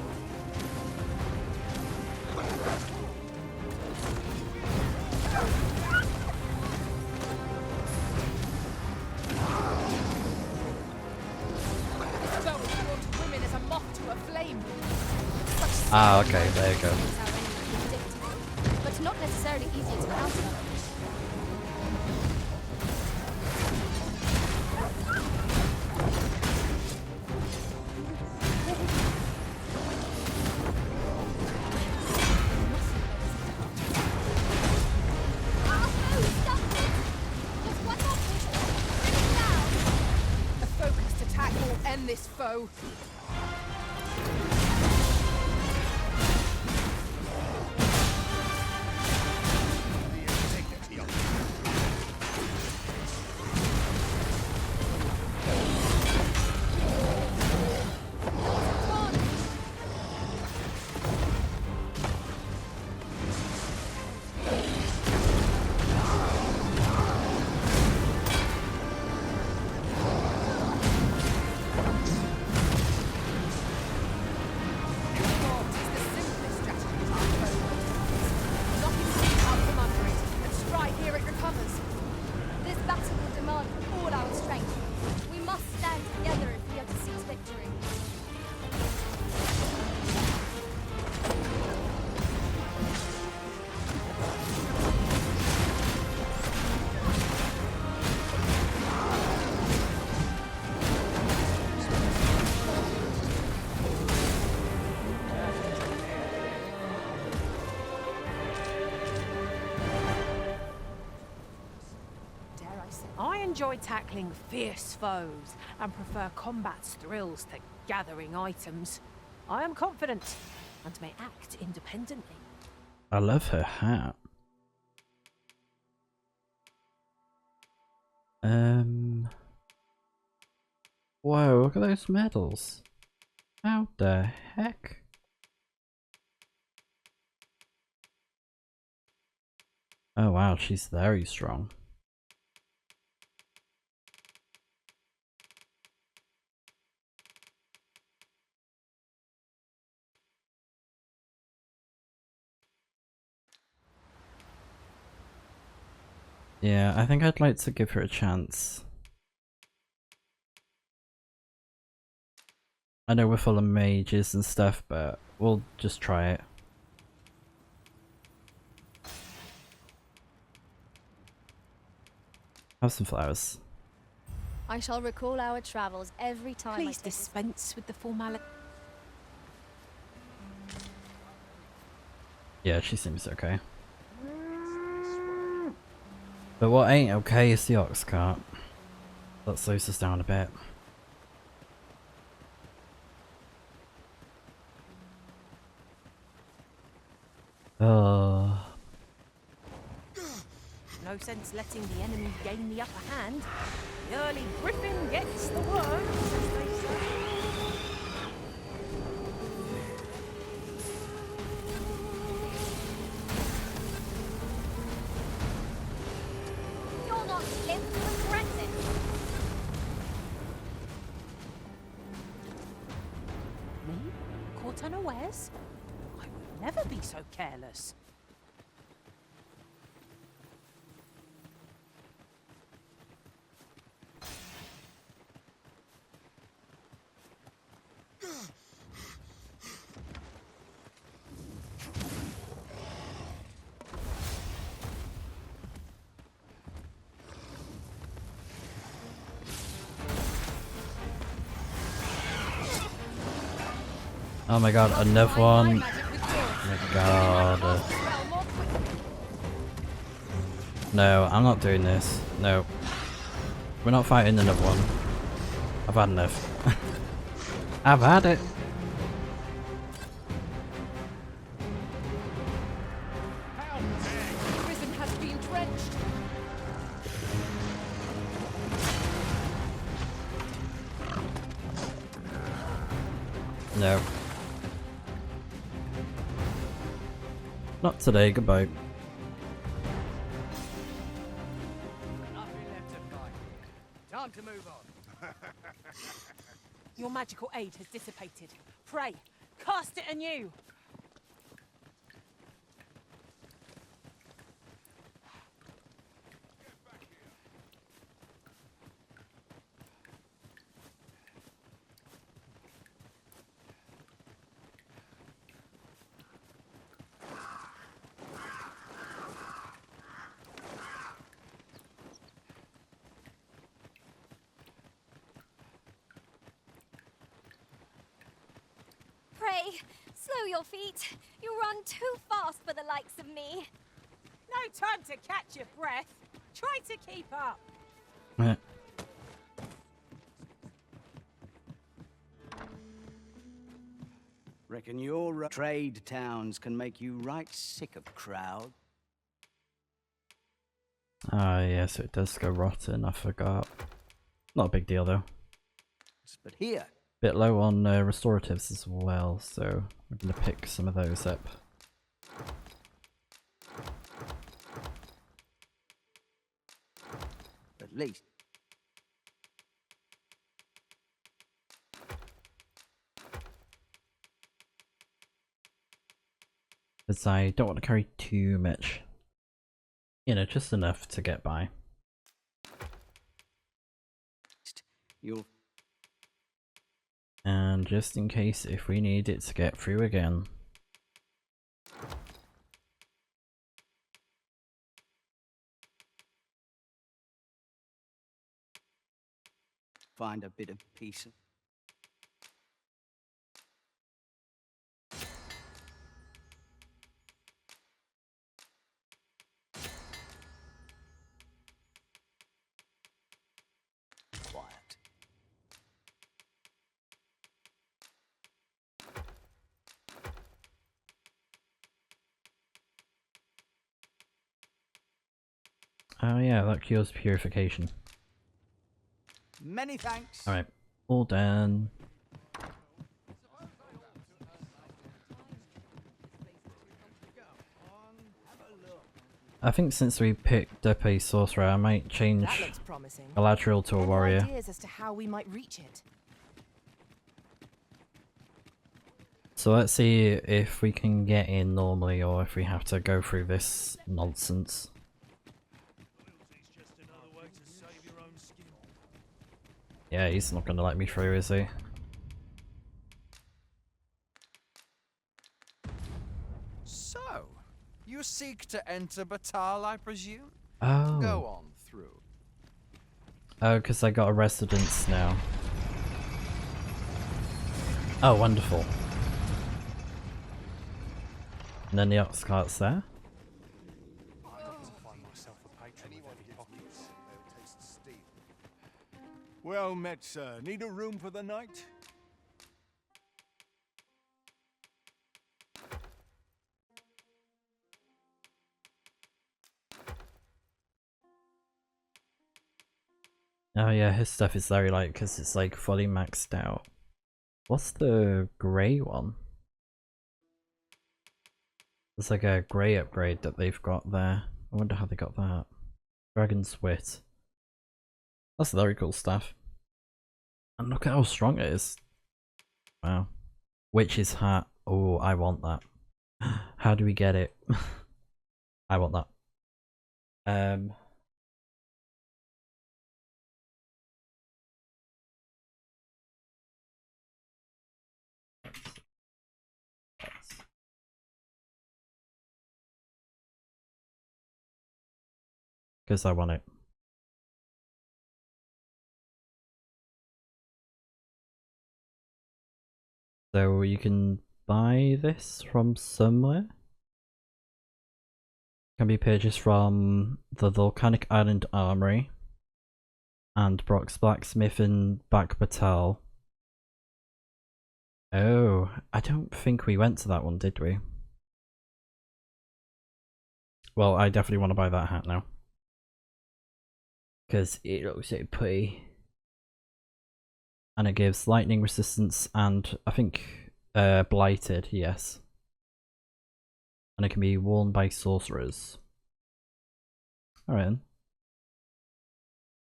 This foe is drawn to women as a moth to a flame. Ah, okay, there you go. Is how anyone can predict, but not necessarily easier to counter. A focused attack will end this foe. enjoy tackling fierce foes and prefer combat's thrills to gathering items. I am confident and may act independently. I love her hat. Whoa, look at those medals. How the heck? Oh wow, she's very strong. Yeah, I think I'd like to give her a chance. I know we're full of mages and stuff, but we'll just try it. Have some flowers. I shall recall our travels every time. Please dispense with the formality. Yeah, she seems okay. But what ain't okay is the OXCART. That slows us down a bit. No sense letting the enemy gain the upper hand. The early griffin gets the worm, as they say. You'll not live to regret it. Me? Caught unawares? I would never be so careless. Oh my god, another one. Oh my god. No, I'm not doing this. No. We're not fighting another one. I've had enough. I've had it. Prison has been drenched. No. Not today, goodbye. Nothing left to fight here. Time to move on. Your magical aid has dissipated. Pray, cast it anew. Pray, slow your feet. You run too fast for the likes of me. No time to catch your breath. Try to keep up. Reckon your trade towns can make you right sick of crowd. Ah, yes, it does go rotten, I forgot. Not a big deal though. But here, Bit low on restoratives as well, so I'm gonna pick some of those up. at least. As I don't want to carry too much. You know, just enough to get by. You'll... And just in case if we need it to get through again. Find a bit of peace. Oh yeah, that cures purification. Many thanks. Alright, all done. I think since we picked up a sorcerer, I might change That looks promising. Galadriel to a Any warrior. ideas as to how we might reach it? So let's see if we can get in normally or if we have to go through this nonsense. Yeah, he's not gonna let me through, is he? So, you seek to enter Batal, I presume? Oh. Go on through. Oh, because I got a residence now. Oh, wonderful. And then the OXCART's there. Well met, sir. Need a room for the night? Oh yeah, his stuff is very light because it's like fully maxed out. What's the grey one? There's like a grey upgrade that they've got there. I wonder how they got that. Dragon's Wit. That's very cool stuff. And look at how strong it is. Wow. Witch's Hat. Oh, I want that. How do we get it? I want that. Because I want it. So you can buy this from somewhere. Can be purchased from the Volcanic Island Armory and Brock's Blacksmith in Back Batal. Oh, I don't think we went to that one, did we? Well, I definitely want to buy that hat now. Because it looks so pretty. And it gives lightning resistance and I think blighted, yes. And it can be worn by sorcerers. Alright then.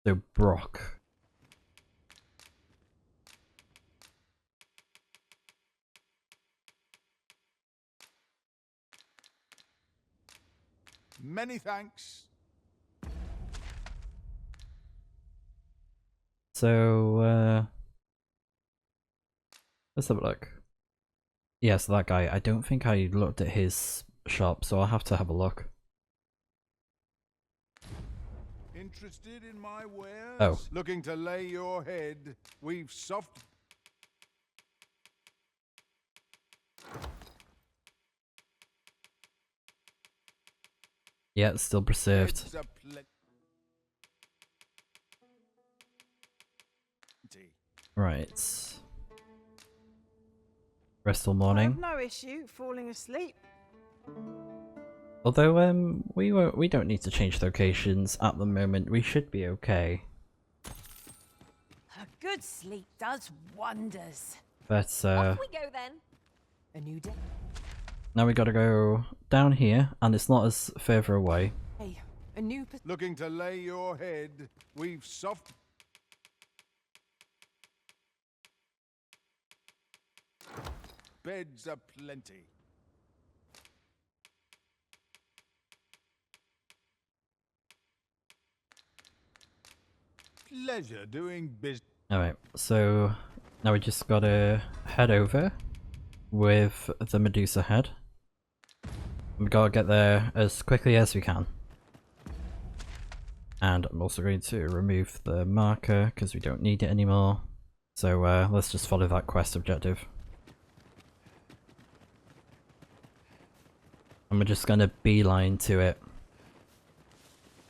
So Brock. Many thanks. So let's have a look. Yeah, so that guy, I don't think I looked at his shop, so I'll have to have a look. Interested in my wares? Oh. Looking to lay your head? We've soft... Yeah, it's still preserved. Heads a plenty. Right. Rest till morning. I have no issue falling asleep. Although we don't need to change locations at the moment. We should be okay. A good sleep does wonders. But Off we go then. A new day. now we gotta go down here, and it's not as further away. Hey, a new. Looking to lay your head? We've soft... Beds aplenty. Pleasure doing business. Alright, so now we just gotta head over with the Medusa head. We gotta get there as quickly as we can. And I'm also going to remove the marker because we don't need it anymore. So let's just follow that quest objective. And we're just gonna beeline to it.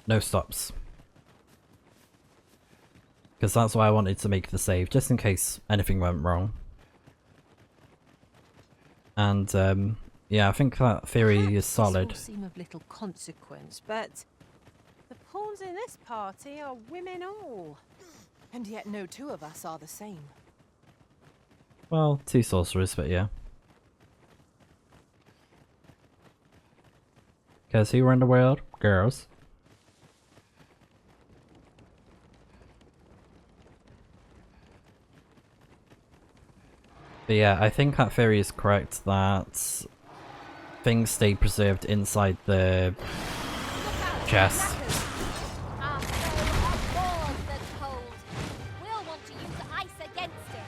No stops. Because that's why I wanted to make the save, just in case anything went wrong. And yeah, I think that theory is solid. This will seem of little consequence, but the pawns in this party are women all. And yet no two of us are the same. Well, 2 sorcerers, but yeah. Cause who run the world? Girls. But yeah, I think that theory is correct that things stay preserved inside the chest. Our foe abhors the cold. We'll want to use ice against it.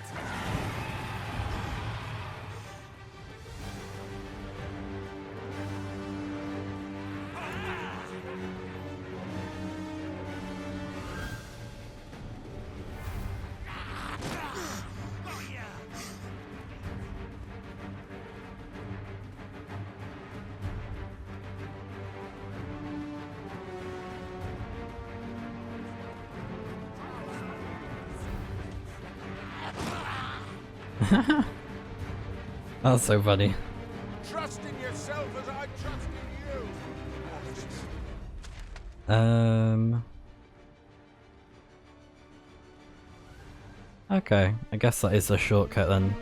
That's so funny. Trust in yourself as I trust in you. Okay, I guess that is a shortcut then.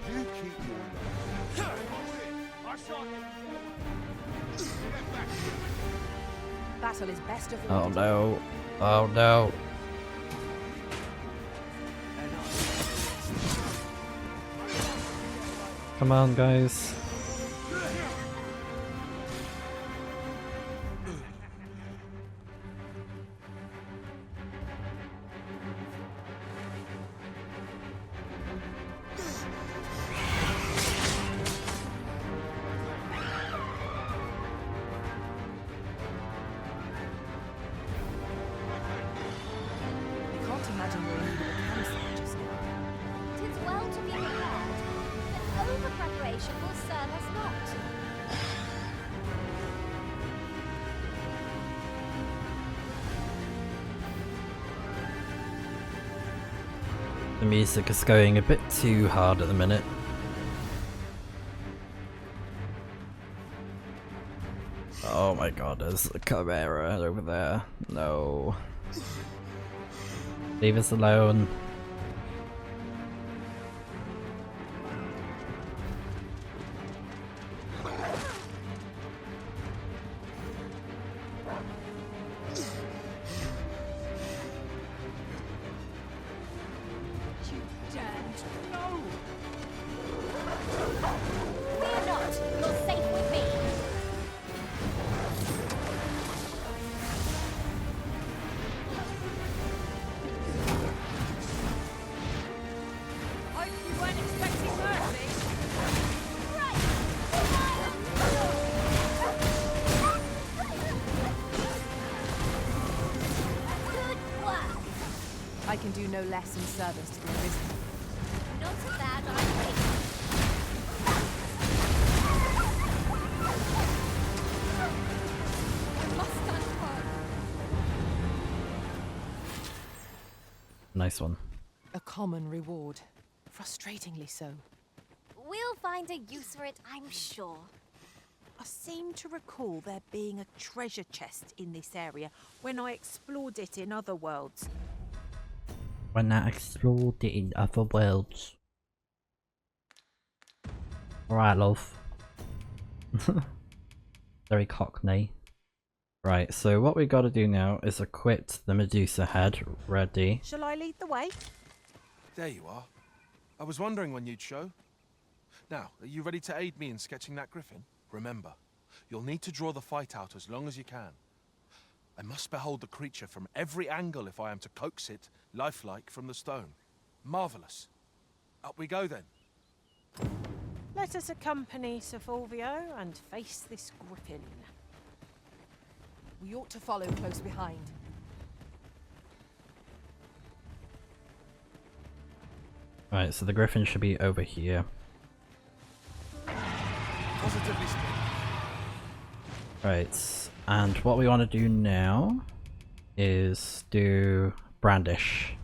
Battle is best of Oh no. Oh no. Come on, guys. imagine we're in need of a campsite just now. 'Tis well to be prepared, but over-preparation will serve us not. The music is going a bit too hard at the minute. Oh my god, there's a Chimera over there. No. Leave us alone. Fear not, you're safe with me. Hope you weren't expecting mercy. Good work. I can do no less in service to the Arisen. Not a bad idea. I must stand firm. Nice one. A common reward. Frustratingly so. We'll find a use for it, I'm sure. I seem to recall there being a treasure chest in this area when I explored it in other worlds. When I explored it in other worlds. Alright, love. Very cockney. Right, so what we gotta do now is equip the Medusa head. Ready. Shall I lead the way? There you are. I was wondering when you'd show. Now, are you ready to aid me in sketching that griffin? Remember, you'll need to draw the fight out as long as you can. I must behold the creature from every angle if I am to coax it, lifelike, from the stone. Marvellous. Up we go then. Let us accompany Sir Fulvio and face this griffin. We ought to follow close behind. Right, so the griffin should be over here. Positively speaking. Right, and what we want to do now is do brandish.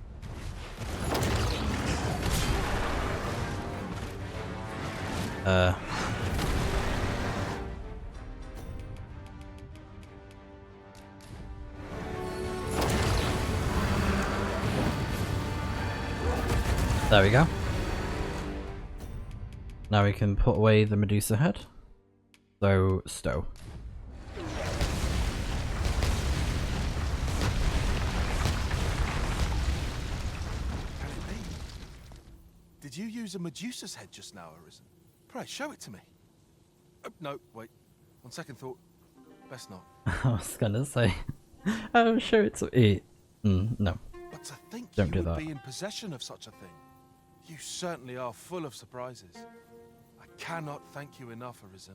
There we go. Now we can put away the Medusa head. So, stow. Can it be? Did you use a Medusa's head just now, Arisen? Pray, show it to me. No, wait. On second thought, best not. I was gonna say, I'm sure it's no. But to think Don't you do would that. be in possession of such a thing. You certainly are full of surprises. I cannot thank you enough, Arisen.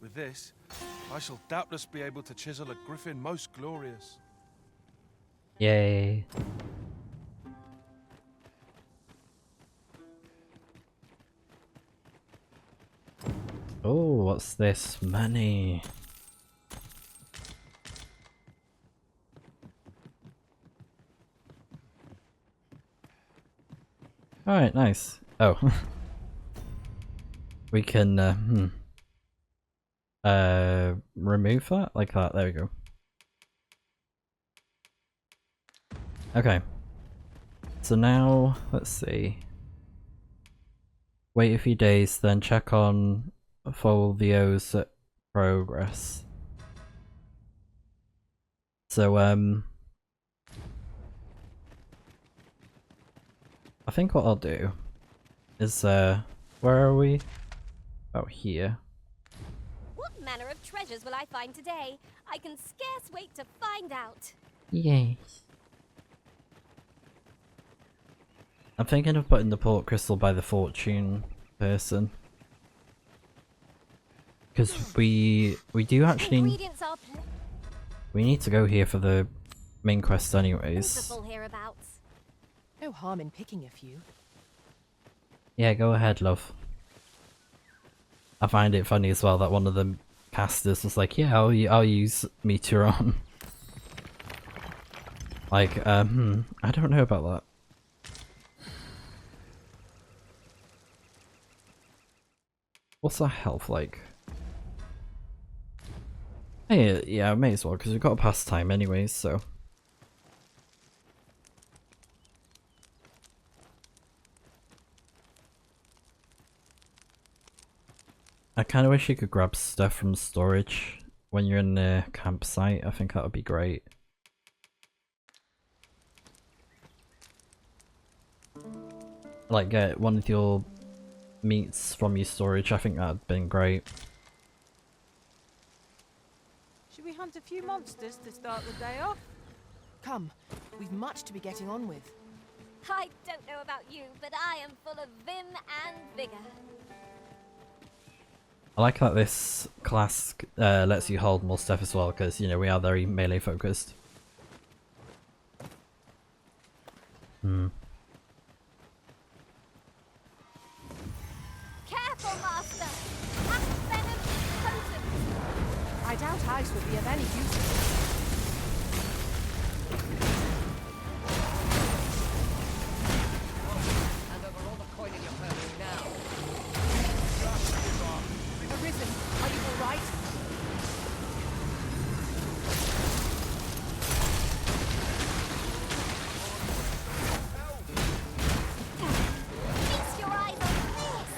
With this, I shall doubtless be able to chisel a griffin most glorious. Yay. Oh, what's this? Money. Alright, nice. Oh. We can, remove that? Like that, there we go. Okay. So now, let's see. Wait a few days, then check on Folvio's progress. So, I think what I'll do is, where are we? Oh, here. What manner of treasures will I find today? I can scarce wait to find out. Yes. I'm thinking of putting the port crystal by the fortune person. Because we do actually... Ingredients are We need to go here for the main quest anyways. plentiful hereabouts. No harm in picking a few. Yeah, go ahead, love. I find it funny as well that one of the casters was like, yeah, I'll use Meteoron. Like, I don't know about that. What's our health like? Hey, yeah, I may as well, because we've got a pastime anyways, so... I kind of wish you could grab stuff from storage when you're in the campsite. I think that would be great. Like, get one of your meats from your storage. I think that would have been great. Should we hunt a few monsters to start the day off? Come, we've much to be getting on with. I don't know about you, but I am full of vim and vigor. I like that this class lets you hold more stuff as well, because, you know, we are very melee focused. Careful, master! That venom is potent! I doubt ice would be of any use. Hand over all the coin in your purse now. Arisen, are you all right? Feast your eyes on this!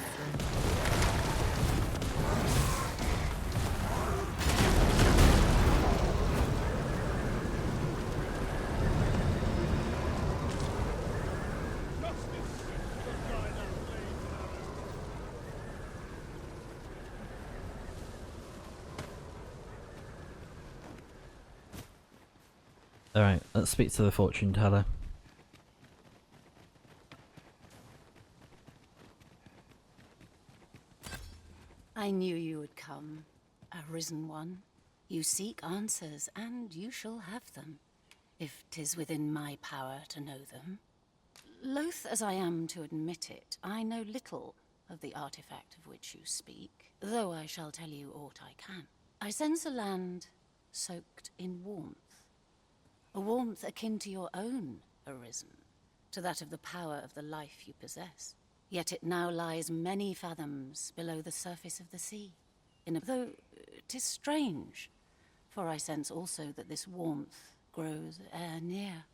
Alright, let's speak to the fortune teller. I knew you would come, Arisen One. You seek answers, and you shall have them, if 'tis within my power to know them. Loath as I am to admit it, I know little of the artifact of which you speak, though I shall tell you aught I can. I sense a land soaked in warmth, a warmth akin to your own, Arisen, to that of the power of the life you possess. Yet it now lies many fathoms below the surface of the sea. Though 'tis strange, for I sense also that this warmth grows e'er near.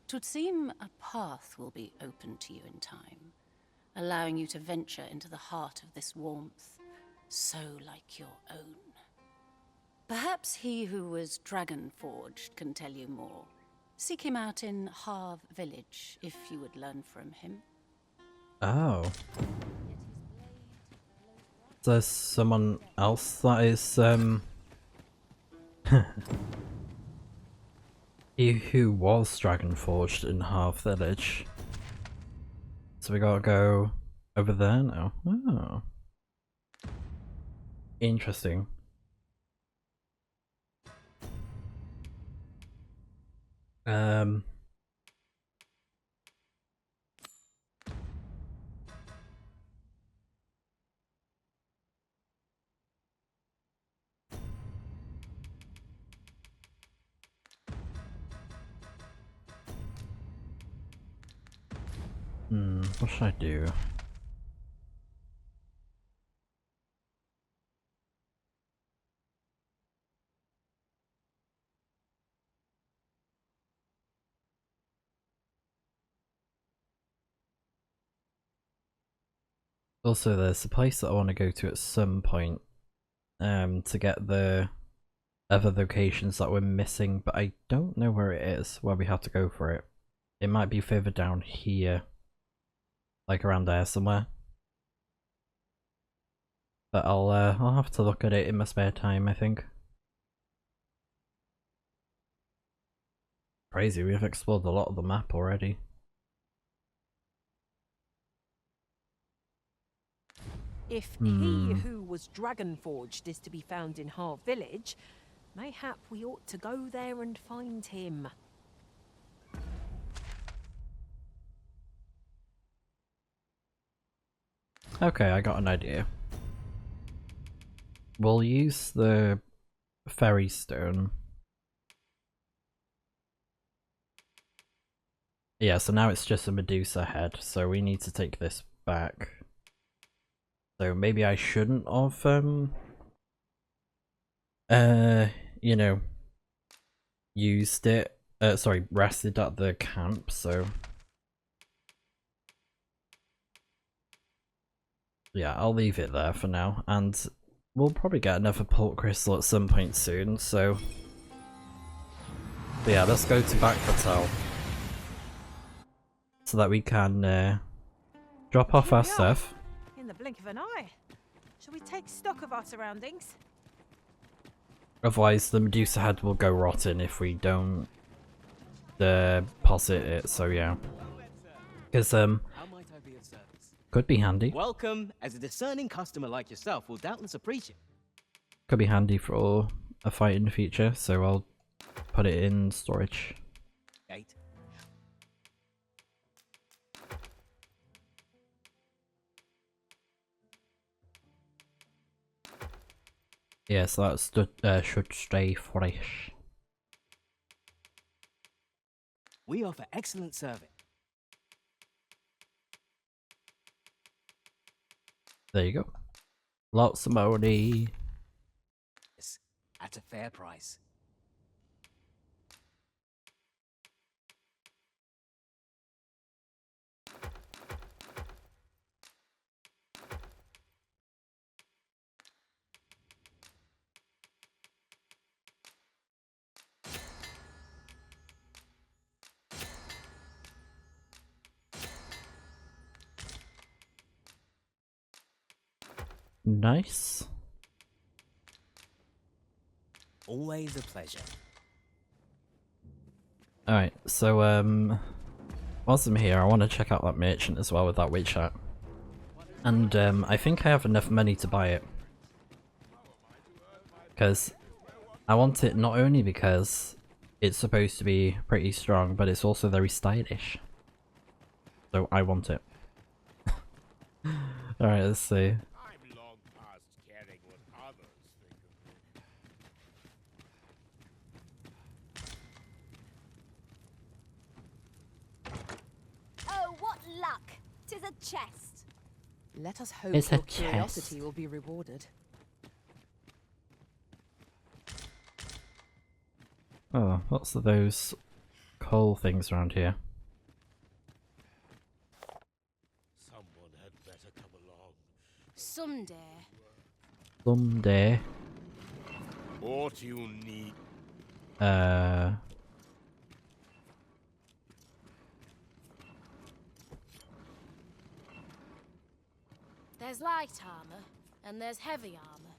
'Twould seem a path will be open to you in time, allowing you to venture into the heart of this warmth, so like your own. Perhaps he who was dragon-forged can tell you more. Seek him out in Harv Village, if you would learn from him. Oh. There's someone else that is, he who was dragon forged in Harv Village. So we gotta go over there now. Oh. Interesting. What should I do? Also, there's a place that I want to go to at some point, to get the other locations that we're missing, but I don't know where it is, where we have to go for it. It might be further down here, like around there somewhere. But I'll have to look at it in my spare time, I think. Crazy, we've explored a lot of the map already. If he who was dragon-forged is to be found in Harv Village, mayhap we ought to go there and find him. Okay, I got an idea. We'll use the fairy stone. Yeah, so now it's just a Medusa head, so we need to take this back. So maybe I shouldn't have, you know, used it, rested at the camp, so. Yeah, I'll leave it there for now, and we'll probably get another port crystal at some point soon, so. But yeah, let's go to Back Hotel. So that we can, drop off our stuff. In the blink of an eye. Shall we take stock of our surroundings? Otherwise the Medusa head will go rotten if we don't deposit it, so yeah. Because How might I be of service? could be handy. Welcome, as a discerning customer like yourself will doubtless appreciate. Could be handy for a fight in the future, so I'll put it in storage. Gate. Yeah, so that should stay fresh. We offer excellent service. There you go. Lots of money. At a fair price. Nice. Always a pleasure. Alright, so whilst I'm here, I want to check out that merchant as well with that witch hat. And I think I have enough money to buy it. Because I want it not only because it's supposed to be pretty strong, but it's also very stylish. So I want it. Alright, let's see. Oh, what luck! 'Tis a chest. Let us hope It's a your curiosity chest. will be rewarded. Oh, what's those coal things around here? Someone had better come along. Someday. Someday. What you need. There's light armor, and there's heavy armor.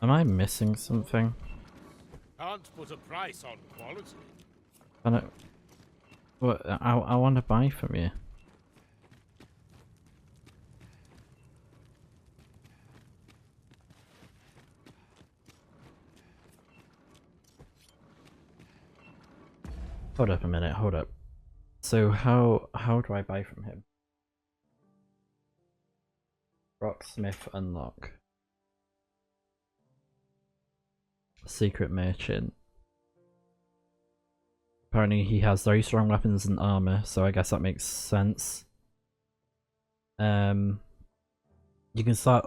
Am I missing something? Can't put a price on quality. I don't... What? I want to buy from you. Hold up a minute, hold up. So how do I buy from him? Rocksmith unlock. Secret merchant. Apparently he has very strong weapons and armor, so I guess that makes sense. You can start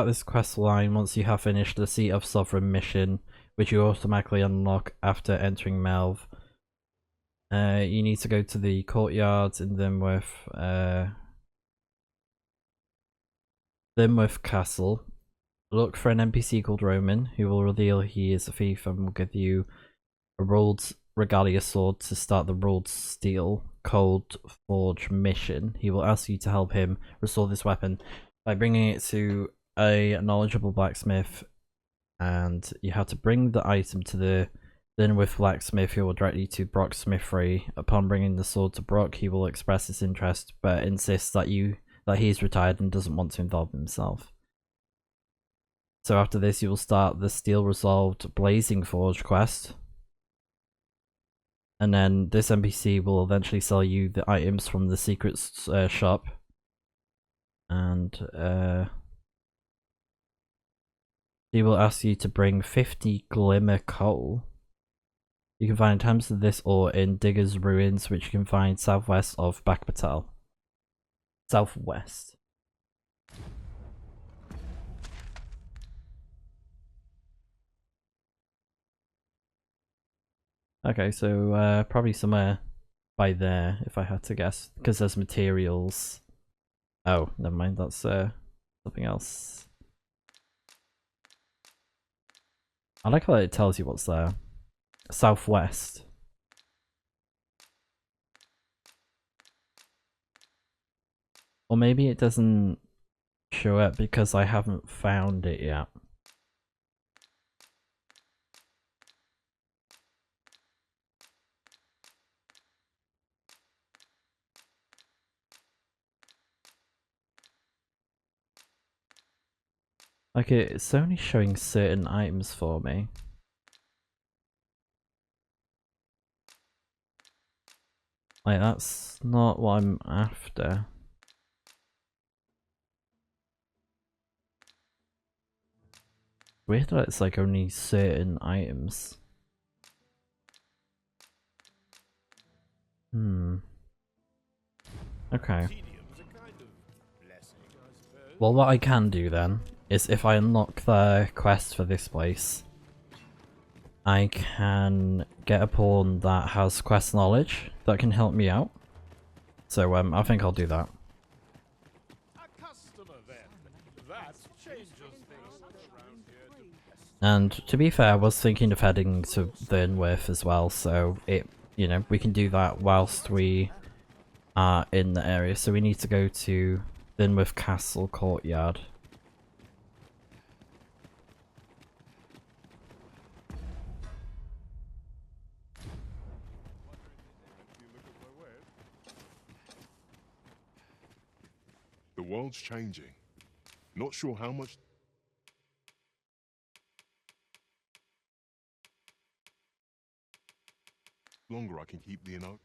this quest line once you have finished the Seat of Sovereign mission, which you automatically unlock after entering Melve. You need to go to the courtyard in Linworth Castle. Look for an NPC called Roman, who will reveal he is a thief and will give you a rolled regalia sword to start the rolled steel cold forge mission. He will ask you to help him restore this weapon by bringing it to a knowledgeable blacksmith, and you have to bring the item to the Linworth blacksmith, who will direct you to Brock's smithery. Upon bringing the sword to Brock, he will express his interest but insists that he is retired and doesn't want to involve himself. So after this you will start the Steel Resolved Blazing Forge quest, and then this NPC will eventually sell you the items from the secret shop, and he will ask you to bring 50 glimmer coal. You can find attempts of this ore in Digger's Ruins, which you can find southwest of Bakbatal. Southwest. Okay, so probably somewhere by there, if I had to guess, because there's materials. Oh, never mind, that's something else. I like how it tells you what's there. Southwest. Or maybe it doesn't show it because I haven't found it yet. Like it's only showing certain items for me. Like that's not what I'm after. Weird that it's like only certain items. Okay. Well, what I can do then is if I unlock the quest for this place, I can get a pawn that has quest knowledge that can help me out. So I think I'll do that. And to be fair, I was thinking of heading to Vernworth as well, so we can do that whilst we are in the area. So we need to go to Vernworth Castle Courtyard. The world's changing. Not sure how much longer I can keep the inno.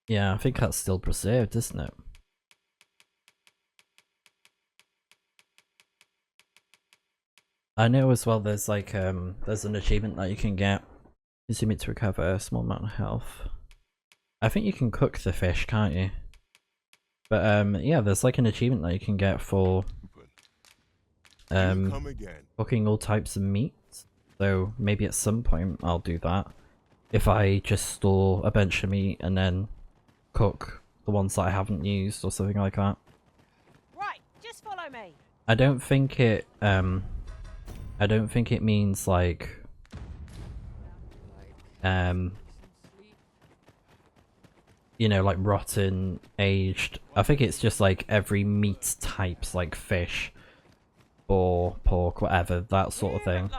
Yeah, I think that's still preserved, isn't it? I know as well there's like there's an achievement that you can get. Consume it to recover a small amount of health. I think you can cook the fish, can't you? But yeah, there's like an achievement that you can get for come again. cooking all types of meat. So maybe at some point I'll do that. If I just store a bunch of meat and then cook the ones that I haven't used or something like that. Right, just follow me. I don't think it means like you know, like rotten, aged. I think it's just like every meat types, like fish or pork, whatever, that sort of thing.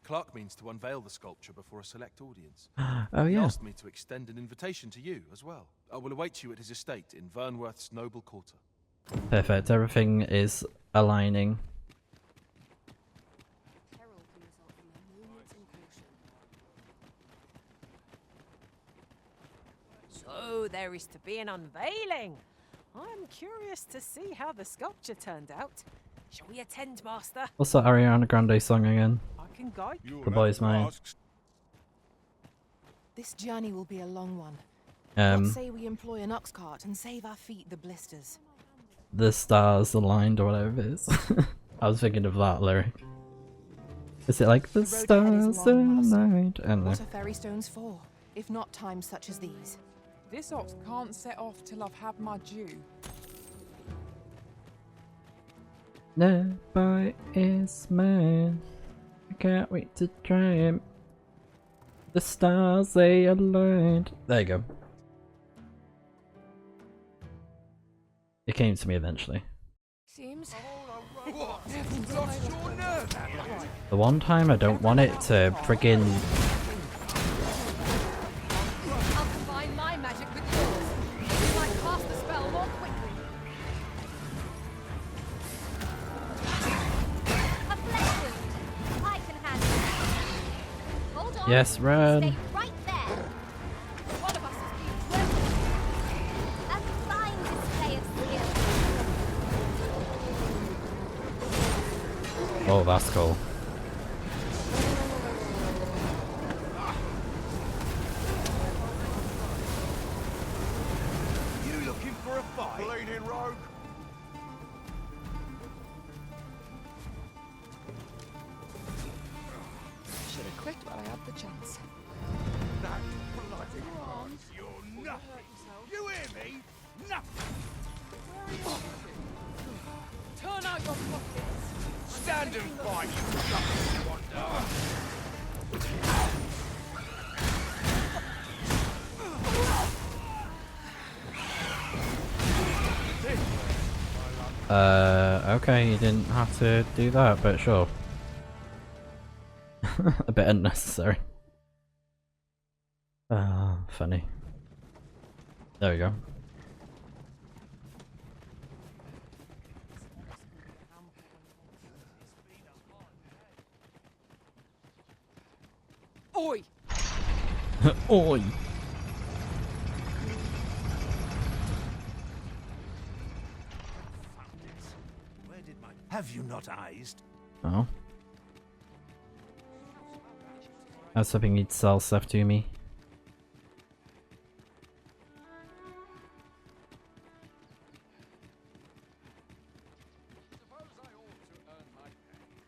Clark means to unveil the sculpture before a select audience. Oh He yeah. asked me to extend an invitation to you as well. I will await you at his estate in Vernworth's noble quarter. Perfect, everything is aligning. So there is to be an unveiling. I'm curious to see how the sculpture turned out. Shall we attend, Master? What's that Ariana Grande song again? I can guide you. The Boy's Mine. This journey will be a long one. Um, What say we employ an ox cart and save our feet the blisters? The stars aligned or whatever it is. I was thinking of that lyric. Is it like the road ahead is stars long, Master. aligned? I don't know. What are ferry stones for, if not times such as these? This ox can't set off till I've had my due. No boy is mine. I can't wait to try him. The stars they aligned. There you go. It came to me eventually. Seems. The one time I don't want it to friggin' I'll combine my magic with yours. You might cast the spell more quickly. A flesh wound. I can handle it. Hold on. Yes, run. Stay right there. One of us is being dreadful. A fine display of skill. Oh, that's cool. You looking for a fight? Bleeding rogue. Should have quit while I had the chance. That bloody arms. You're nothing. You hear me? Nothing. Turn out your pockets. Stand and fight, you lucky wanderer. Okay, you didn't have to do that, but sure. A bit unnecessary. Ah, funny. There we go. Oi! Oi! Have you not eyes? Oh. I was hoping you'd sell stuff to me.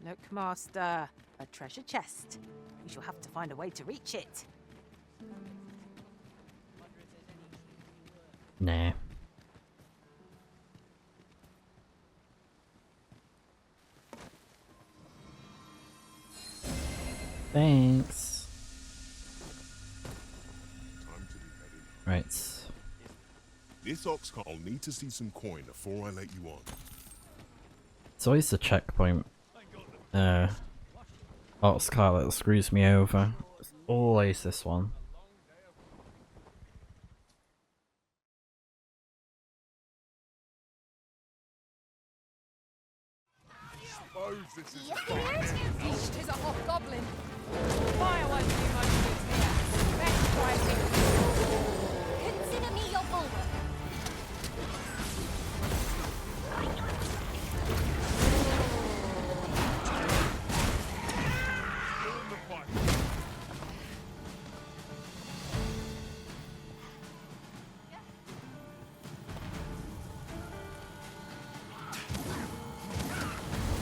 Look, Master. A treasure chest. We shall have to find a way to reach it. Nah. Thanks. Time to be heading. Right. This OXCART will need to see some coin before I let you on. It's always the checkpoint. OXCART that screws me over. It's always this one. Suppose this is Eesh, 'tis a hobgoblin. Fire won't do much good here. Best try it. Consider me your bulwark.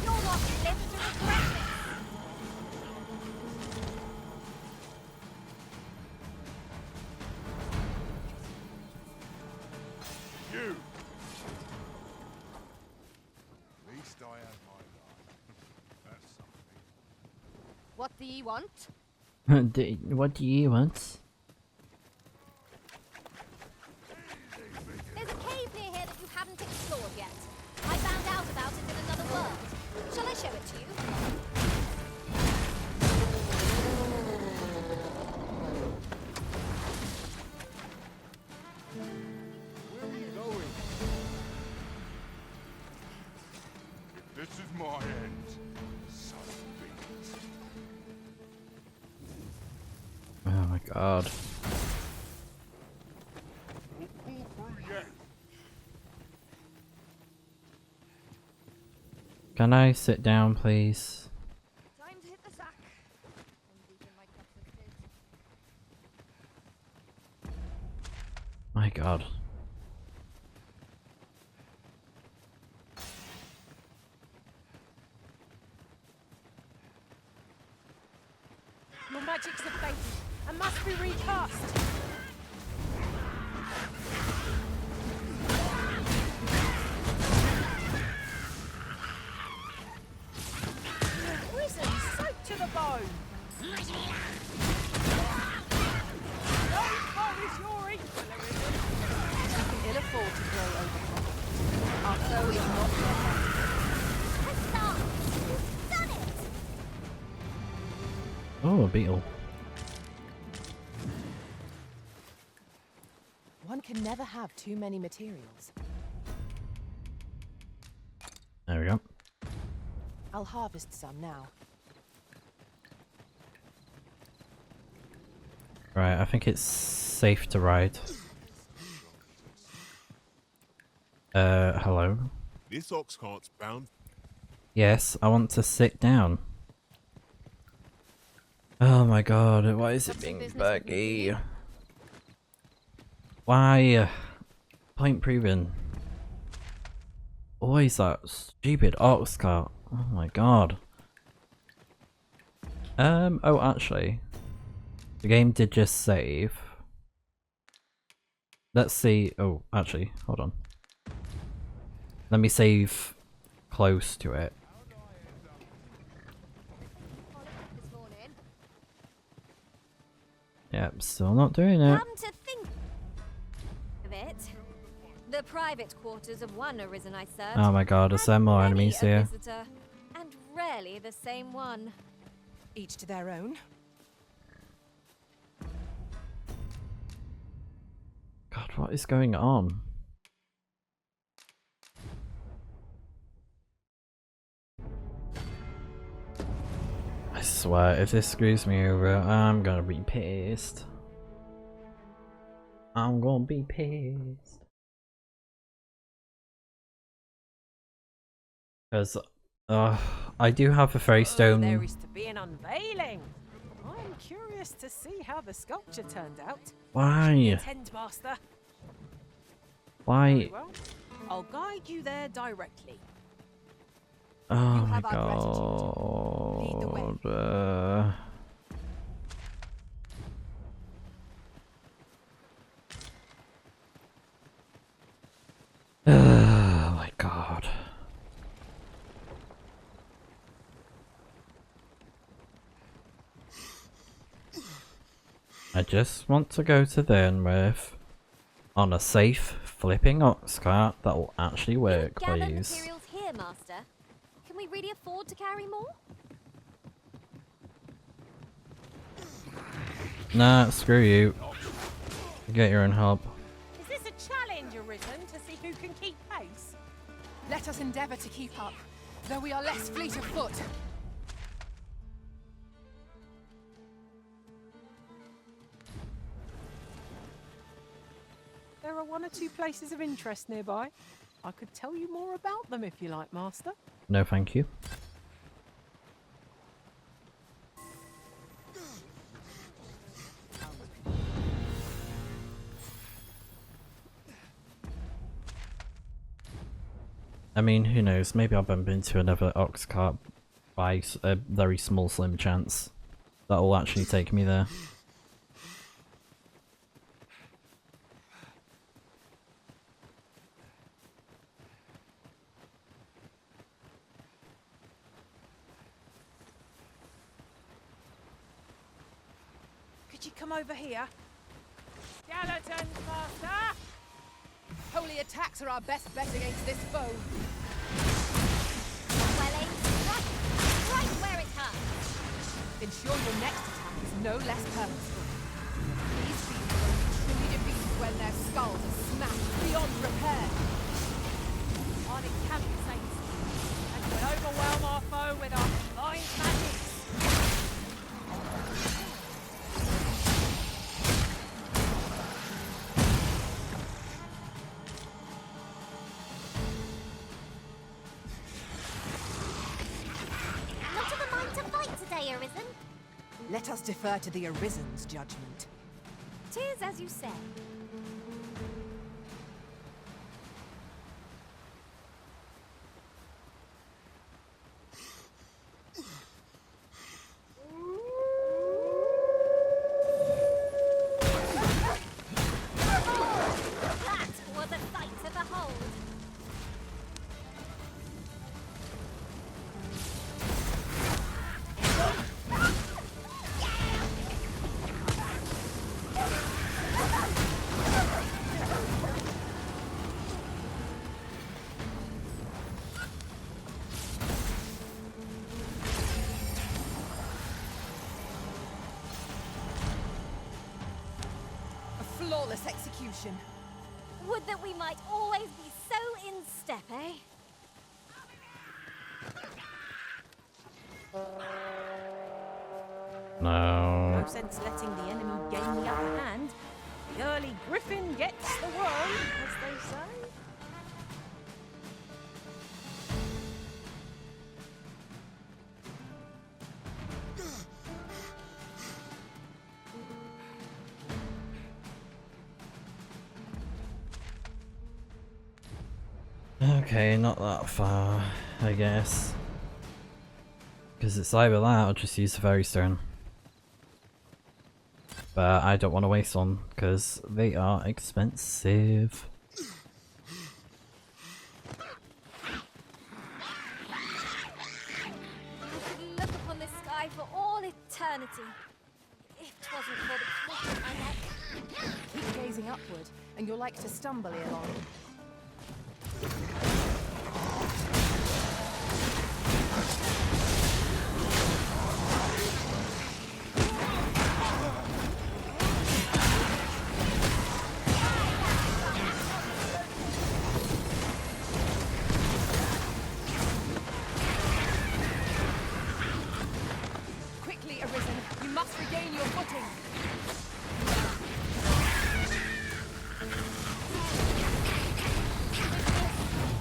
You're You! At least I have my life. That's something. What do ye want? What do you want? There's a cave near here that you haven't explored yet. I found out about it in another world. Shall I show it to you? Where are you going? If this is my end, so be it. Oh my god. We'll pull through yet. Can I sit down, please? Time to hit the sack. And deep in my cups of fizz. My god. Your magic's abated and must be recast. Risen, soaked to the bone. No foe is your equal, Arisen. We can ill afford to grow overconfident. Our foe is not yet vanquished. Stop! You've done it! Oh, a beetle. One can never have too many materials. There we go. I'll harvest some now. Right, I think it's safe to ride. Hello? This ox cart's bound. Yes, I want to sit down. Oh my god, why is it being buggy? Why? Point proven. Always that stupid ox cart. Oh my god. Oh actually. The game did just save. Let's see. Oh, actually, hold on. Let me save close to it. This morning. Yep, still not doing it. Come to think of it, the private quarters of one Arisen I served. Oh my god, is there more many enemies a here? visitor, and rarely the same one. Each to their own. God, what is going on? I swear, if this screws me over, I'm gonna be pissed. I'm gonna be pissed. Because, I do have a very There stone. is to be an unveiling. I'm curious to see how the sculpture turned out. Why? Shall we attend, Master? Why? Very well. I'll guide you there directly. Oh my have our Lead the way. god. Oh my god. I just want to go to Thurnworth on a safe flipping ox cart that will actually work, Gather please. materials here, Master. Can we really afford to carry more? Nah, screw you. Get your own help. Is this a challenge, Arisen, to see who can keep pace? Let us endeavour to keep up, though we are less fleet of foot. There are one or two places of interest nearby. I could tell you more about them if you like, Master. No, thank you. I mean, who knows? Maybe I'll bump into another ox cart by a very small, slim chance that will actually take me there. suggest you come over here. Skeletons, Master! Holy attacks are our best bet against this foe. Well aimed, right where it hurts. Ensure your next attack is no less purposeful. These beasts will be truly defeated when their skulls are smashed beyond repair. On it camp, saints. And we'll overwhelm our foe with our flying magics. Not of the mind to fight today, Arisen. Let us defer to the Arisen's judgment. 'Tis as you say. That was a sight to behold. A flawless execution. Would that we might always be so in step, eh? No. No sense letting the enemy gain the upper hand. The early griffin gets the worm, as they say. Okay, not that far, I guess. Because it's either that or just use the fairy stone. But I don't want to waste one because they are expensive. I could look upon this sky for all eternity. If 'twasn't for the plot in my neck. Keep gazing upward, and you're like to stumble ere long. Quickly, Arisen, you must regain your footing.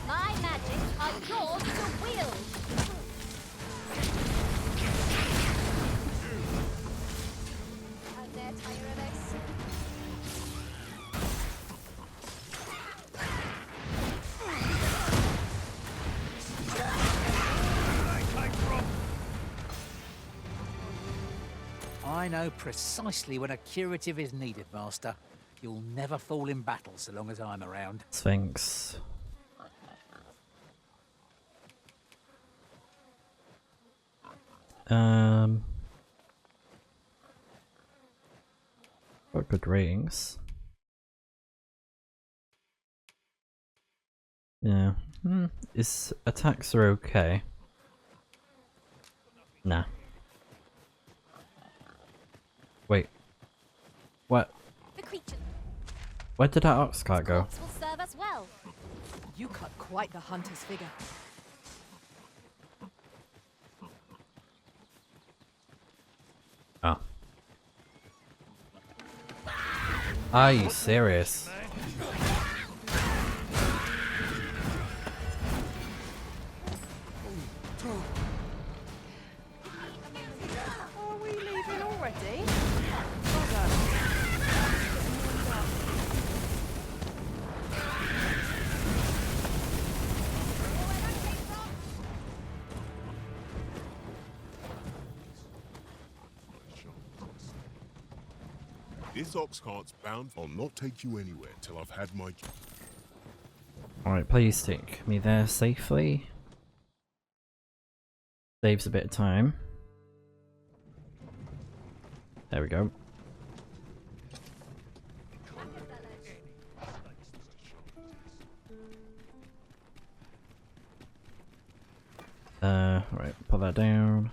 My magics are yours to wield. I'll ne'er tire of this. I know precisely when a curative is needed, Master. You'll never fall in battle so long as I'm around. Sphinx. Got good ratings. Yeah. His attacks are okay. Nah. Wait. What? The creature Where did that OXCART go? will serve us well. You cut quite the hunter's figure. Oh. Are you serious? Are we leaving already? This OXCART's bound. I'll not take you anywhere till I've had my... Alright, please take me there safely. Saves a bit of time. There we go. Right, put that down.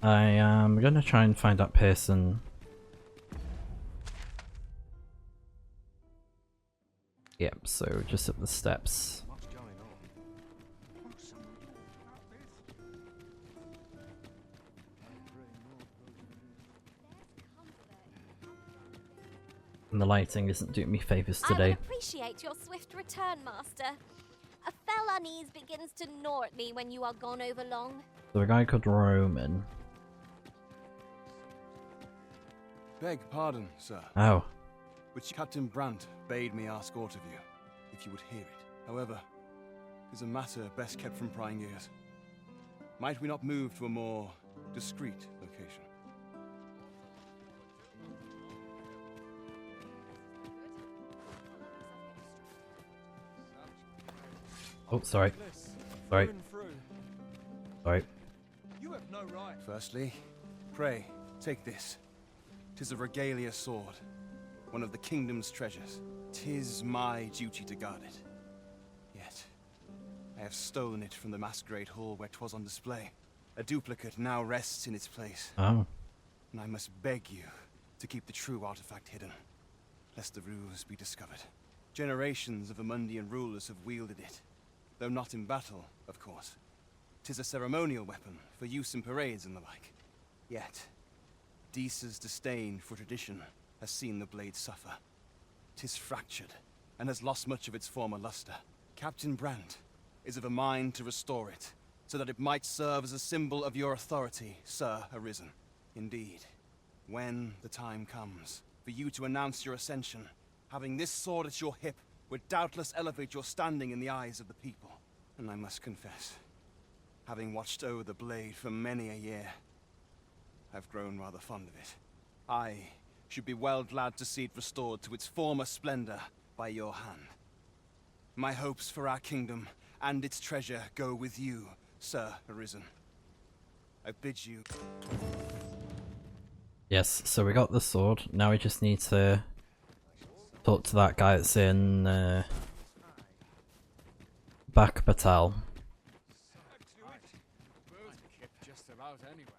I am gonna try and find that person. Yep, so just up the steps. And the lighting isn't doing me favors I would today. appreciate your swift return, Master. A fell unease begins to gnaw at me when you are gone over long. So a guy called Roman. Beg pardon, sir. Oh. Which Captain Brandt bade me ask aught of you, if you would hear it. However, it is a matter best kept from prying ears. Might we not move to a more discreet location? Oh, sorry. Sorry. Sorry. You have no right. Firstly, pray, take this. 'Tis a regalia sword, one of the kingdom's treasures. 'Tis my duty to guard it. Yet, I have stolen it from the masquerade hall where 'twas on display. A duplicate now rests in its place. Oh. And I must beg you to keep the true artifact hidden, lest the ruse be discovered. Generations of Amundian rulers have wielded it, though not in battle, of course. 'Tis a ceremonial weapon for use in parades and the like. Yet, Deesa's disdain for tradition has seen the blade suffer. 'Tis fractured, and has lost much of its former luster. Captain Brandt is of a mind to restore it, so that it might serve as a symbol of your authority, Sir Arisen. Indeed, when the time comes for you to announce your ascension, having this sword at your hip would doubtless elevate your standing in the eyes of the people. And I must confess, having watched over the blade for many a year, I've grown rather fond of it. I should be well glad to see it restored to its former splendor by your hand. My hopes for our kingdom and its treasure go with you, Sir Arisen. I bid you... Yes, so we got the sword. Now we just need to talk to that guy that's in Back Batal. Just about anywhere.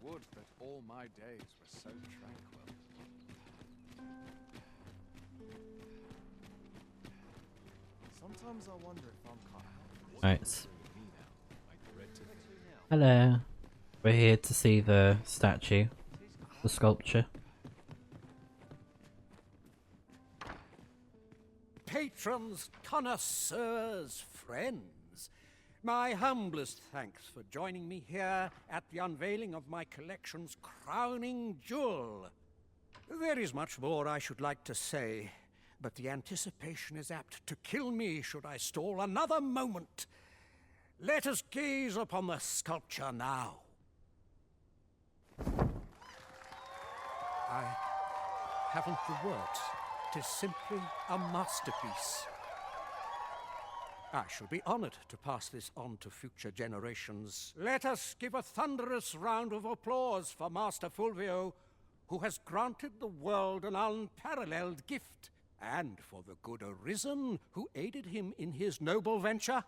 Would that all my days were so tranquil. Sometimes I wonder if I'm cut out. Right. Hello. We're here to see the statue, the sculpture. Patrons, connoisseurs, friends, my humblest thanks for joining me here at the unveiling of my collection's crowning jewel. There is much more I should like to say, but the anticipation is apt to kill me should I stall another moment. Let us gaze upon the sculpture now. I haven't the words. 'Tis simply a masterpiece. I shall be honored to pass this on to future generations. Let us give a thunderous round of applause for Master Fulvio, who has granted the world an unparalleled gift, and for the good Arisen, who aided him in his noble venture.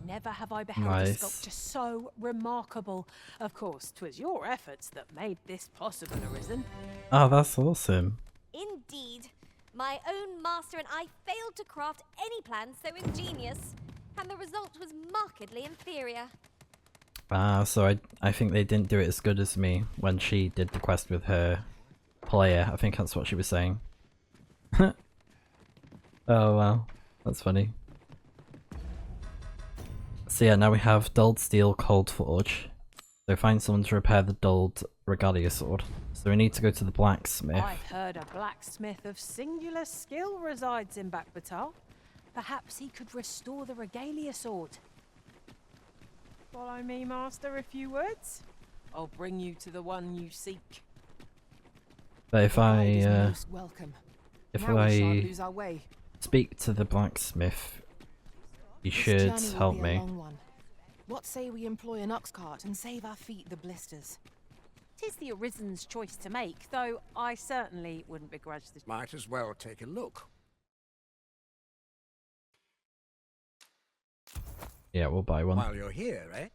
Never have I beheld a sculpture so remarkable. Of course, 'twas your efforts that made this possible, Arisen. Oh, that's awesome. Indeed. My own master and I failed to craft any plan so ingenious, and the result was markedly inferior. So I think they didn't do it as good as me when she did the quest with her player. I think that's what she was saying. Oh wow, that's funny. So yeah, now we have dulled steel, cold forge. So find someone to repair the dulled regalia sword. So we need to go to the blacksmith. I've heard a blacksmith of singular skill resides in Back Batal. Perhaps he could restore the regalia sword. Follow me, master, a few words. I'll bring you to the one you seek. But if I Welcome. if Now we shan't I lose our way. speak to the blacksmith, he This should journey will help be a me. long one. What say we employ an OXCART and save our feet the blisters? 'Tis the Arisen's choice to make, though I certainly wouldn't begrudge the... Might as well take a look. Yeah, we'll buy one. While you're here, eh?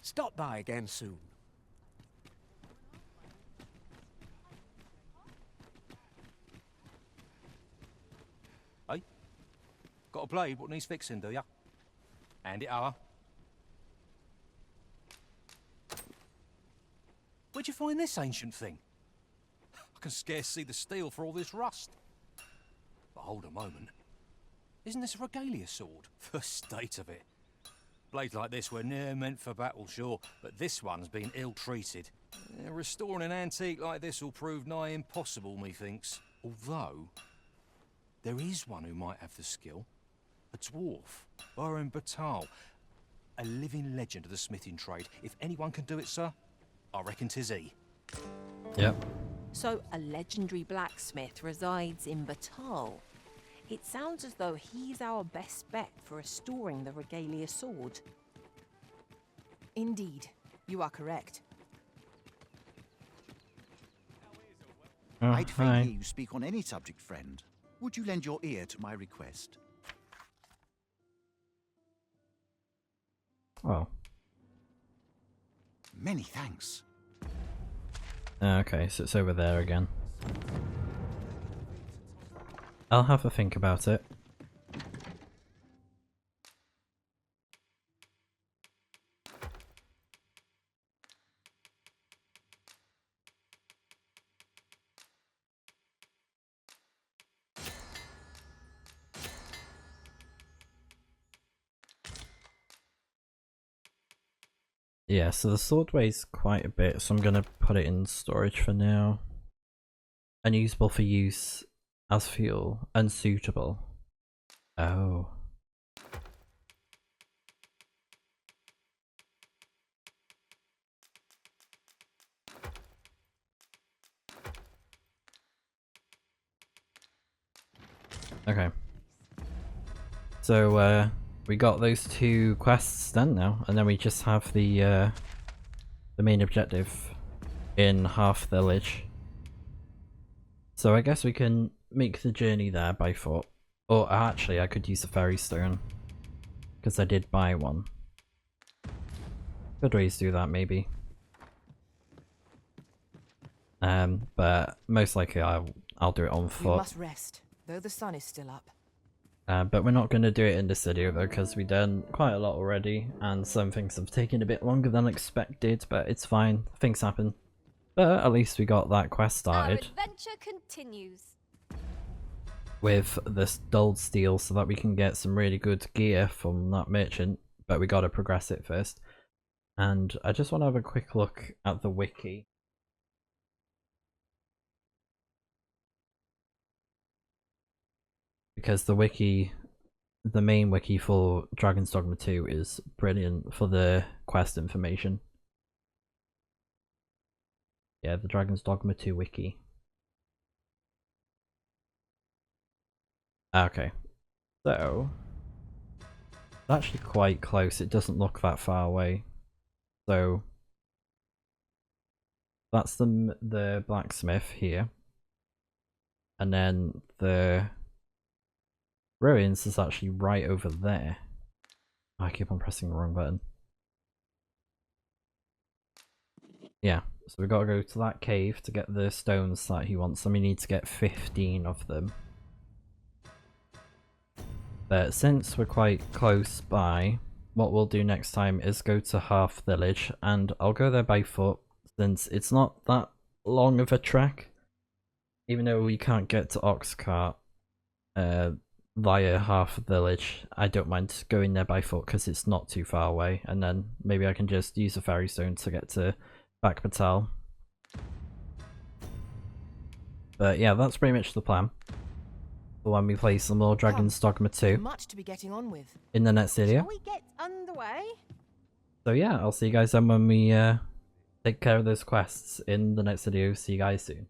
Stop by again soon. Hey? Got a blade what needs fixing, do ya? Hand it over. Where'd you find this ancient thing? I can scarce see the steel for all this rust. But hold a moment. Isn't this a regalia sword? The state of it. Blades like this were ne'er meant for battle, sure, but this one's been ill-treated. Restoring an antique like this will prove nigh impossible, methinks. Although, there is one who might have the skill. A dwarf, Baron Batal. A living legend of the smithing trade. If anyone can do it, sir, I reckon 'tis he. Yep. So a legendary blacksmith resides in Batal. It sounds as though he's our best bet for restoring the regalia sword. Indeed, you are correct. Oh, I'd fain hi. hear you speak on any subject, friend. Would you lend your ear to my request? Oh. Many thanks. Okay, so it's over there again. I'll have a think about it. Yeah, so the sword weighs quite a bit, so I'm gonna put it in storage for now. Unusable for use as fuel. Unsuitable. Oh. Okay. So, we got those two quests done now, and then we just have the main objective in Half Village. So I guess we can make the journey there by foot. Or actually, I could use a ferry stone, because I did buy one. Could always do that, maybe. But most likely I'll do it on You foot. must rest, though the sun is still up. But we're not going to do it in this video though, because we've done quite a lot already, and some things have taken a bit longer than expected, but it's fine, things happen. But at least we got that quest started Our adventure continues. with this dulled steel so that we can get some really good gear from that merchant, but we got to progress it first. And I just want to have a quick look at the wiki. Because the wiki, the main wiki for Dragon's Dogma 2 is brilliant for the quest information. Yeah, the Dragon's Dogma 2 wiki. Okay, so it's actually quite close. It doesn't look that far away. So that's the blacksmith here, and then the ruins is actually right over there. Oh, I keep on pressing the wrong button. Yeah, so we gotta go to that cave to get the stones that he wants, and we need to get 15 of them. But since we're quite close by, what we'll do next time is go to Half Village, and I'll go there by foot, since it's not that long of a trek. Even though we can't get to OXCART via Half Village, I don't mind going there by foot because it's not too far away, and then maybe I can just use a ferry stone to get to Back Batal. But yeah, that's pretty much the plan for when we play some more Dragon's Dogma 2 Much to be getting on with. in the next video. Shall we get underway? So yeah, I'll see you guys then when we take care of those quests in the next video. See you guys soon.